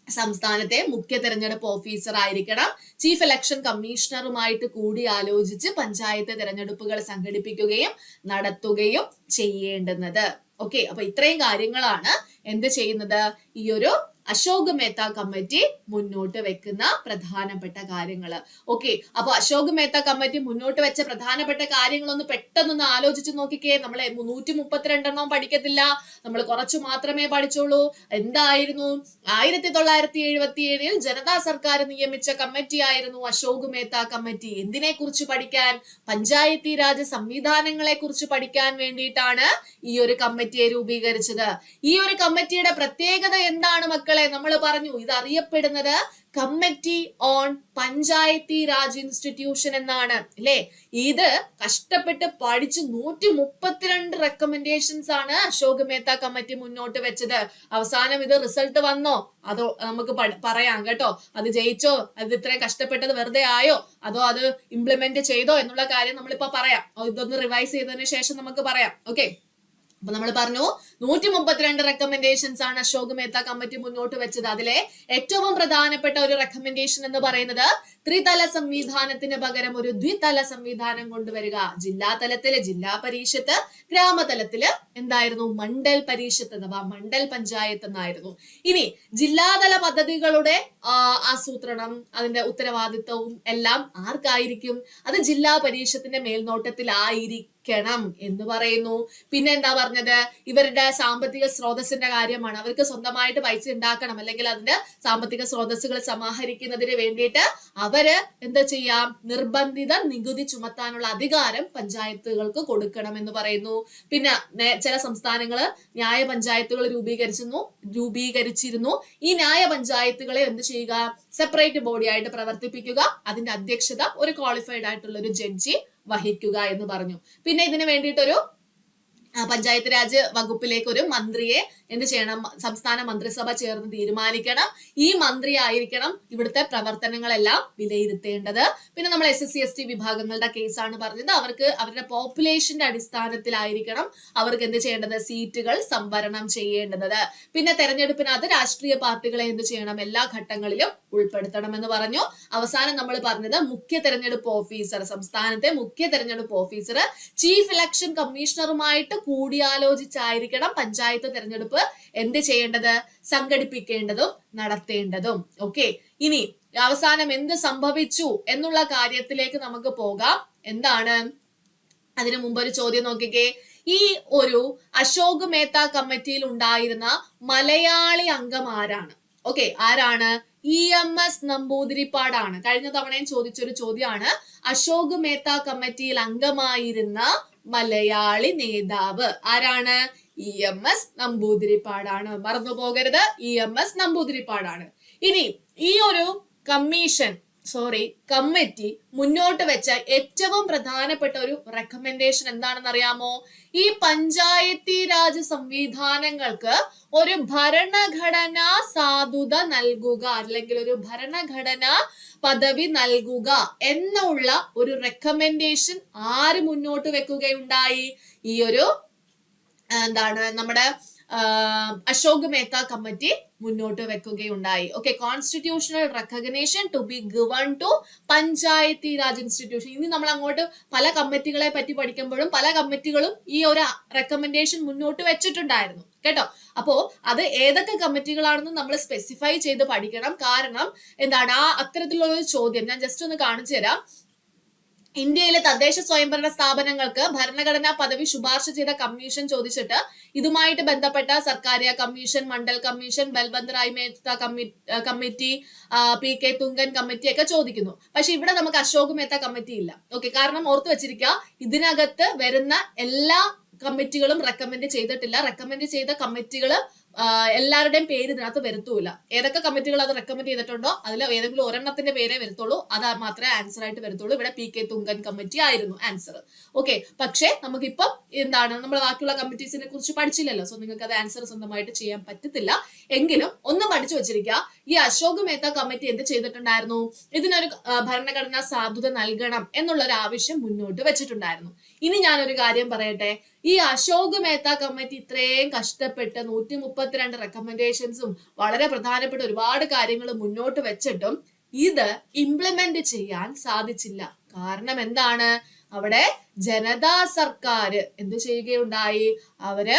സംസ്ഥാനത്തെ മുഖ്യ തെരഞ്ഞെടുപ്പ് ഓഫീസർ ആയിരിക്കണം ചീഫ് ഇലക്ഷൻ കമ്മീഷണറുമായിട്ട് കൂടിയാലോചിച്ച് പഞ്ചായത്ത് തെരഞ്ഞെടുപ്പുകൾ സംഘടിപ്പിക്കുകയും നടത്തുകയും ചെയ്യേണ്ടുന്നത്. ഓക്കെ, അപ്പൊ ഇത്രയും കാര്യങ്ങളാണ് എന്ത് ചെയ്യുന്നത്, ഈ ഒരു അശോക് മേത്ത കമ്മിറ്റി മുന്നോട്ട് വെക്കുന്ന പ്രധാനപ്പെട്ട കാര്യങ്ങൾ. ഓക്കെ, അപ്പൊ അശോക് മേത്ത കമ്മിറ്റി മുന്നോട്ട് വെച്ച പ്രധാനപ്പെട്ട കാര്യങ്ങളൊന്ന് പെട്ടെന്നൊന്ന് ആലോചിച്ച് നോക്കിക്കേ. നമ്മളെ 132 പഠിക്കത്തില്ല, നമ്മൾ കുറച്ചു മാത്രമേ പഠിച്ചോളൂ. എന്തായിരുന്നു? 1977 ജനതാ സർക്കാർ നിയമിച്ച കമ്മിറ്റി ആയിരുന്നു അശോക് മേത്ത കമ്മിറ്റി. എന്തിനെ കുറിച്ച് പഠിക്കാൻ? പഞ്ചായത്തി രാജ് സംവിധാനങ്ങളെ കുറിച്ച് പഠിക്കാൻ വേണ്ടിയിട്ടാണ് ഈ ഒരു കമ്മിറ്റിയെ രൂപീകരിച്ചത്. ഈ ഒരു കമ്മിറ്റിയുടെ പ്രത്യേകത എന്താണ് മക്കളെ? നമ്മൾ പറഞ്ഞു, ഇത് അറിയപ്പെടുന്നത് committee on Panchayati Raj institution എന്നാണ് അല്ലെ. ഇത് കഷ്ടപ്പെട്ട് പഠിച്ച് 132 റെക്കമെൻഡേഷൻസ് ആണ് അശോക് മേത്ത കമ്മിറ്റി മുന്നോട്ട് വെച്ചത്. അവസാനം ഇത് റിസൾട്ട് വന്നോ? അതോ നമുക്ക് പറയാം കേട്ടോ, അത് ജയിച്ചോ, അത് ഇത്രയും കഷ്ടപ്പെട്ടത് വെറുതെ ആയോ, അതോ അത് ഇംപ്ലിമെന്റ് ചെയ്തോ എന്നുള്ള കാര്യം നമ്മളിപ്പോ പറയാം. ഇതൊന്ന് റിവൈസ് ചെയ്തതിന് ശേഷം നമുക്ക് പറയാം. ഓക്കെ, അപ്പൊ നമ്മൾ പറഞ്ഞു 132 റെക്കമെൻഡേഷൻസ് ആണ് അശോക് മേത്ത കമ്മിറ്റി മുന്നോട്ട് വെച്ചത്. അതിലെ ഏറ്റവും പ്രധാനപ്പെട്ട ഒരു റെക്കമെൻഡേഷൻ എന്ന് പറയുന്നത് ത്രിതല സംവിധാനത്തിന് പകരം ഒരു ദ്വിതല സംവിധാനം കൊണ്ടുവരിക. ജില്ലാ തലത്തില് ജില്ലാ പരിഷത്ത്, ഗ്രാമതലത്തില് എന്തായിരുന്നു? മണ്ഡൽ പരിഷത്ത് അഥവാ മണ്ഡൽ പഞ്ചായത്ത് എന്നായിരുന്നു. ഇനി ജില്ലാതല പദ്ധതികളുടെ ആസൂത്രണം, അതിന്റെ ഉത്തരവാദിത്വവും എല്ലാം ആർക്കായിരിക്കും? അത് ജില്ലാ പരിഷത്തിന്റെ മേൽനോട്ടത്തിലായിരിക്കും എന്ന് പറയുന്നു. പിന്നെ എന്താ പറഞ്ഞത്? ഇവരുടെ സാമ്പത്തിക സ്രോതസ്സിന്റെ കാര്യമാണ്. അവർക്ക് സ്വന്തമായിട്ട് പൈസ ഉണ്ടാക്കണം, അല്ലെങ്കിൽ അതിന്റെ സാമ്പത്തിക സ്രോതസ്സുകൾ സമാഹരിക്കുന്നതിന് വേണ്ടിയിട്ട് അവര് എന്താ ചെയ്യാം? നിർബന്ധിത നികുതി ചുമത്താനുള്ള അധികാരം പഞ്ചായത്തുകൾക്ക് കൊടുക്കണം എന്ന് പറയുന്നു. പിന്നെ ചില സംസ്ഥാനങ്ങള് ന്യായ പഞ്ചായത്തുകൾ രൂപീകരിച്ചിരുന്നു. ഈ ന്യായ പഞ്ചായത്തുകളെ എന്ത് ചെയ്യുക? സെപ്പറേറ്റ് ബോഡി ആയിട്ട് പ്രവർത്തിപ്പിക്കുക. അതിന്റെ അധ്യക്ഷത ഒരു ക്വാളിഫൈഡ് ആയിട്ടുള്ള ഒരു ജഡ്ജി വഹിക്കുക എന്ന് പറഞ്ഞു. പിന്നെ ഇതിന് വേണ്ടിയിട്ടൊരു പഞ്ചായത്ത് രാജ് വകുപ്പിലേക്ക് ഒരു മന്ത്രിയെ എന്ത് ചെയ്യണം? സംസ്ഥാന മന്ത്രിസഭ ചേർന്ന് തീരുമാനിക്കണം. ഈ മന്ത്രി ആയിരിക്കണം ഇവിടുത്തെ പ്രവർത്തനങ്ങളെല്ലാം വിലയിരുത്തേണ്ടത്. പിന്നെ നമ്മൾ SC/ST വിഭാഗങ്ങളുടെ കേസാണ് പറഞ്ഞത്. അവർക്ക് അവരുടെ പോപ്പുലേഷന്റെ അടിസ്ഥാനത്തിലായിരിക്കണം അവർക്ക് എന്ത് ചെയ്യേണ്ടത്? സീറ്റുകൾ സംവരണം ചെയ്യേണ്ടത്. പിന്നെ തെരഞ്ഞെടുപ്പിനകത്ത് രാഷ്ട്രീയ പാർട്ടികളെ എന്ത് ചെയ്യണം? എല്ലാ ഘട്ടങ്ങളിലും ഉൾപ്പെടുത്തണം എന്ന് പറഞ്ഞു. അവസാനം നമ്മൾ പറഞ്ഞത് മുഖ്യ തെരഞ്ഞെടുപ്പ് ഓഫീസർ, സംസ്ഥാനത്തെ മുഖ്യ തെരഞ്ഞെടുപ്പ് ഓഫീസർ ചീഫ് ഇലക്ഷൻ കമ്മീഷണറുമായിട്ട് കൂടിയാലോചിച്ചായിരിക്കണം പഞ്ചായത്ത് തെരഞ്ഞെടുപ്പ് എന്ത് ചെയ്യേണ്ടത്? സംഘടിപ്പിക്കേണ്ടതും നടത്തേണ്ടതും. ഓക്കെ, ഇനി അവസാനം എന്ത് സംഭവിച്ചു എന്നുള്ള കാര്യത്തിലേക്ക് നമുക്ക് പോകാം. എന്താണ്? അതിനു മുമ്പ് ഒരു ചോദ്യം നോക്കിക്കേ. ഈ ഒരു അശോക് മേത്ത കമ്മിറ്റിയിൽ ഉണ്ടായിരുന്ന മലയാളി അംഗം ആരാണ്? ഓക്കെ, ആരാണ്? EMS നമ്പൂതിരിപ്പാടാണ്. കഴിഞ്ഞ തവണയും ചോദിച്ചൊരു ചോദ്യമാണ്. അശോക് മേത്ത കമ്മിറ്റിയിൽ അംഗമായിരുന്ന മലയാളി നേതാവ് ആരാണ്? EMS നമ്പൂതിരിപ്പാടാണ്. മറന്നു പോകരുത്, EMS നമ്പൂതിരിപ്പാടാണ്. ഇനി ഈ ഒരു കമ്മീഷൻ കമ്മിറ്റി മുന്നോട്ട് വെച്ച ഏറ്റവും പ്രധാനപ്പെട്ട ഒരു റെക്കമെൻഡേഷൻ എന്താണെന്ന് അറിയാമോ? ഈ പഞ്ചായത്തി രാജ് സംവിധാനങ്ങൾക്ക് ഒരു ഭരണഘടനാ സാധുത നൽകുക, അല്ലെങ്കിൽ ഒരു ഭരണഘടനാ പദവി നൽകുക എന്നുള്ള ഒരു റെക്കമെൻഡേഷൻ ആര് മുന്നോട്ട് വെക്കുകയുണ്ടായി? ഈ ഒരു നമ്മുടെ അശോക് മേത്ത കമ്മിറ്റി മുന്നോട്ട് വെക്കുകയുണ്ടായി. Okay, constitutional recognition to be given to Panchayati Raj institution. ഇനി നമ്മൾ അങ്ങോട്ട് പല കമ്മിറ്റികളെ പറ്റി പഠിക്കുമ്പോഴും പല കമ്മിറ്റികളും ഈ ഒരു റെക്കമെൻഡേഷൻ മുന്നോട്ട് വെച്ചിട്ടുണ്ടായിരുന്നു കേട്ടോ. അപ്പോ അത് ഏതൊക്കെ കമ്മിറ്റികളാണെന്ന് നമ്മൾ സ്പെസിഫൈ ചെയ്ത് പഠിക്കണം. കാരണം അത്തരത്തിലുള്ള ഒരു ചോദ്യം ഞാൻ ജസ്റ്റ് ഒന്ന് കാണിച്ചു തരാം. ഇന്ത്യയിലെ തദ്ദേശ സ്വയംഭരണ സ്ഥാപനങ്ങൾക്ക് ഭരണഘടനാ പദവി ശുപാർശ ചെയ്ത കമ്മീഷൻ ചോദിച്ചിട്ട് ഇതുമായിട്ട് ബന്ധപ്പെട്ട Sarkaria commission, Mandal commission, Balwant Rai Mehta committee, PK Thungon committee ഒക്കെ ചോദിക്കുന്നു. പക്ഷെ ഇവിടെ നമുക്ക് അശോക് മേത്ത കമ്മിറ്റി ഇല്ല. ഓക്കെ, കാരണം ഓർത്തു വെച്ചിരിക്കുക, ഇതിനകത്ത് വരുന്ന എല്ലാ കമ്മിറ്റികളും റെക്കമെൻഡ് ചെയ്തിട്ടില്ല. റെക്കമെൻഡ് ചെയ്ത കമ്മിറ്റികൾ എല്ലാവരുടെയും പേര് ഇതിനകത്ത് വരുത്തൂല. ഏതൊക്കെ കമ്മിറ്റികൾ അത് റെക്കമെൻഡ് ചെയ്തിട്ടുണ്ടോ അതിൽ ഏതെങ്കിലും ഒരെണ്ണത്തിന്റെ പേരേ വരുത്തുള്ളൂ. അത് മാത്രമേ ആൻസർ ആയിട്ട് വരുത്തുള്ളൂ. ഇവിടെ PK തുങ്കൻ കമ്മിറ്റി ആയിരുന്നു ആൻസർ. ഓക്കെ, പക്ഷെ നമുക്കിപ്പം നമ്മൾ ബാക്കിയുള്ള കമ്മിറ്റീസിനെ കുറിച്ച് പഠിച്ചില്ലല്ലോ. സോ നിങ്ങൾക്ക് അത് ആൻസർ സ്വന്തമായിട്ട് ചെയ്യാൻ പറ്റത്തില്ല. എങ്കിലും ഒന്ന് പഠിച്ചു വെച്ചിരിക്കുക, ഈ അശോക് മേത്ത കമ്മിറ്റി എന്ത് ചെയ്തിട്ടുണ്ടായിരുന്നു? ഇതിനൊരു ഭരണഘടനാ സാധുത നൽകണം എന്നുള്ള ഒരു ആവശ്യം മുന്നോട്ട് വെച്ചിട്ടുണ്ടായിരുന്നു. ഇനി ഞാനൊരു കാര്യം പറയട്ടെ, ഈ അശോക് മേത്ത കമ്മിറ്റി ഇത്രയും കഷ്ടപ്പെട്ട് 132 റെക്കമെൻഡേഷൻസും വളരെ പ്രധാനപ്പെട്ട ഒരുപാട് കാര്യങ്ങൾ മുന്നോട്ട് വെച്ചിട്ടും ഇത് ഇംപ്ലിമെന്റ് ചെയ്യാൻ സാധിച്ചില്ല. കാരണം എന്താണ്? അവിടെ ജനതാ സർക്കാർ എന്ത് ചെയ്യുകയുണ്ടായി? അവര്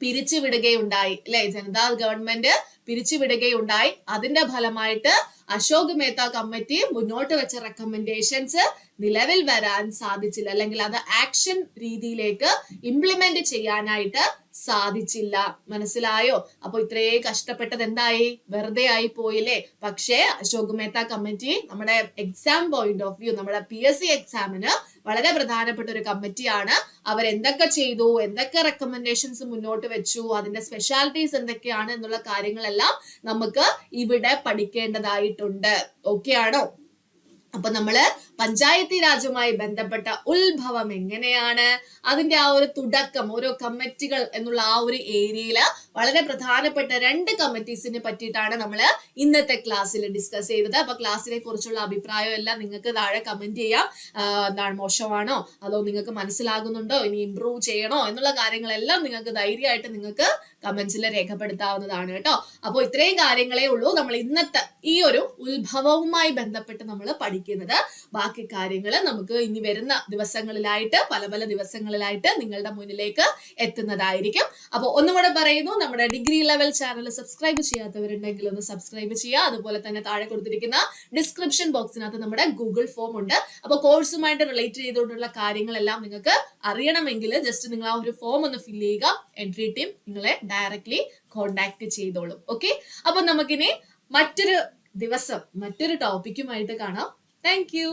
പിരിച്ചുവിടുകയുണ്ടായി, അല്ലെ? ജനതാ ഗവൺമെന്റ് പിരിച്ചുവിടുകയുണ്ടായി. അതിന്റെ ഫലമായിട്ട് അശോക് മേത്ത കമ്മിറ്റി മുന്നോട്ട് വെച്ച റെക്കമെൻഡേഷൻസ് നിലവിൽ വരാൻ സാധിച്ചില്ല, അല്ലെങ്കിൽ അത് ആക്ഷൻ രീതിയിലേക്ക് ഇംപ്ലിമെന്റ് ചെയ്യാനായിട്ട് സാധിച്ചില്ല. മനസ്സിലായോ? അപ്പൊ ഇത്രയും കഷ്ടപ്പെട്ടത് എന്തായി? വെറുതെ ആയി പോയില്ലേ? പക്ഷേ അശോക് മേത്ത കമ്മിറ്റി നമ്മുടെ എക്സാം പോയിന്റ് ഓഫ് വ്യൂ, നമ്മുടെ PSC എക്സാമിന് വളരെ പ്രധാനപ്പെട്ട ഒരു കമ്മിറ്റിയാണ്. അവരെന്തൊക്കെ ചെയ്തു, എന്തൊക്കെ റെക്കമെൻഡേഷൻസ് മുന്നോട്ട് വെച്ചു, അതിന്റെ സ്പെഷ്യാലിറ്റീസ് എന്തൊക്കെയാണ് എന്നുള്ള കാര്യങ്ങളെല്ലാം നമുക്ക് ഇവിടെ പഠിക്കേണ്ടതായിട്ടുണ്ട്. ഓക്കെ ആണോ? അപ്പൊ നമ്മള് പഞ്ചായത്തി രാജുമായി ബന്ധപ്പെട്ട ഉത്ഭവം എങ്ങനെയാണ്, അതിന്റെ ആ ഒരു തുടക്കം, ഓരോ കമ്മിറ്റികൾ എന്നുള്ള ആ ഒരു ഏരിയയില് വളരെ പ്രധാനപ്പെട്ട 2 കമ്മിറ്റീസിനെ പറ്റിയിട്ടാണ് നമ്മൾ ഇന്നത്തെ ക്ലാസ്സിൽ ഡിസ്കസ് ചെയ്തത്. അപ്പൊ ക്ലാസ്സിനെ കുറിച്ചുള്ള അഭിപ്രായം എല്ലാം നിങ്ങൾക്ക് താഴെ കമന്റ് ചെയ്യാം. മോശമാണോ, അതോ നിങ്ങൾക്ക് മനസ്സിലാകുന്നുണ്ടോ, ഇനി ഇംപ്രൂവ് ചെയ്യണോ എന്നുള്ള കാര്യങ്ങളെല്ലാം നിങ്ങൾക്ക് ധൈര്യമായിട്ട് നിങ്ങൾക്ക് കമന്റ്സിൽ രേഖപ്പെടുത്താവുന്നതാണ് കേട്ടോ. അപ്പോൾ ഇത്രയും കാര്യങ്ങളേ ഉള്ളൂ നമ്മൾ ഇന്നത്തെ ഈ ഒരു ഉത്ഭവവുമായി ബന്ധപ്പെട്ട് നമ്മൾ പഠിക്കുന്നത്. ബാക്കി കാര്യങ്ങൾ നമുക്ക് ഇനി വരുന്ന ദിവസങ്ങളിലായിട്ട് പല ദിവസങ്ങളിലായിട്ട് നിങ്ങളുടെ മുന്നിലേക്ക് എത്തുന്നതായിരിക്കും. അപ്പോൾ ഒന്നുകൂടെ പറയുന്നു, നമ്മുടെ ഡിഗ്രി ലെവൽ ചാനൽ സബ്സ്ക്രൈബ് ചെയ്യാത്തവരുണ്ടെങ്കിൽ ഒന്ന് സബ്സ്ക്രൈബ് ചെയ്യുക. അതുപോലെ തന്നെ താഴെ കൊടുത്തിരിക്കുന്ന ഡിസ്ക്രിപ്ഷൻ ബോക്സിനകത്ത് നമ്മുടെ ഗൂഗിൾ ഫോം ഉണ്ട്. അപ്പോൾ കോഴ്സുമായിട്ട് റിലേറ്റ് ചെയ്തുകൊണ്ടുള്ള കാര്യങ്ങളെല്ലാം നിങ്ങൾക്ക് അറിയണമെങ്കിൽ ജസ്റ്റ് നിങ്ങൾ ആ ഒരു ഫോം ഒന്ന് ഫില്ല് ചെയ്യുക. എൻട്രി ടീം നിങ്ങളെ ഡയറക്ട്ലി കോണ്ടാക്ട് ചെയ്തോളും. ഓക്കെ, അപ്പൊ നമുക്കിനി മറ്റൊരു ദിവസം മറ്റൊരു ടോപ്പിക്കുമായിട്ട് കാണാം. Thank you.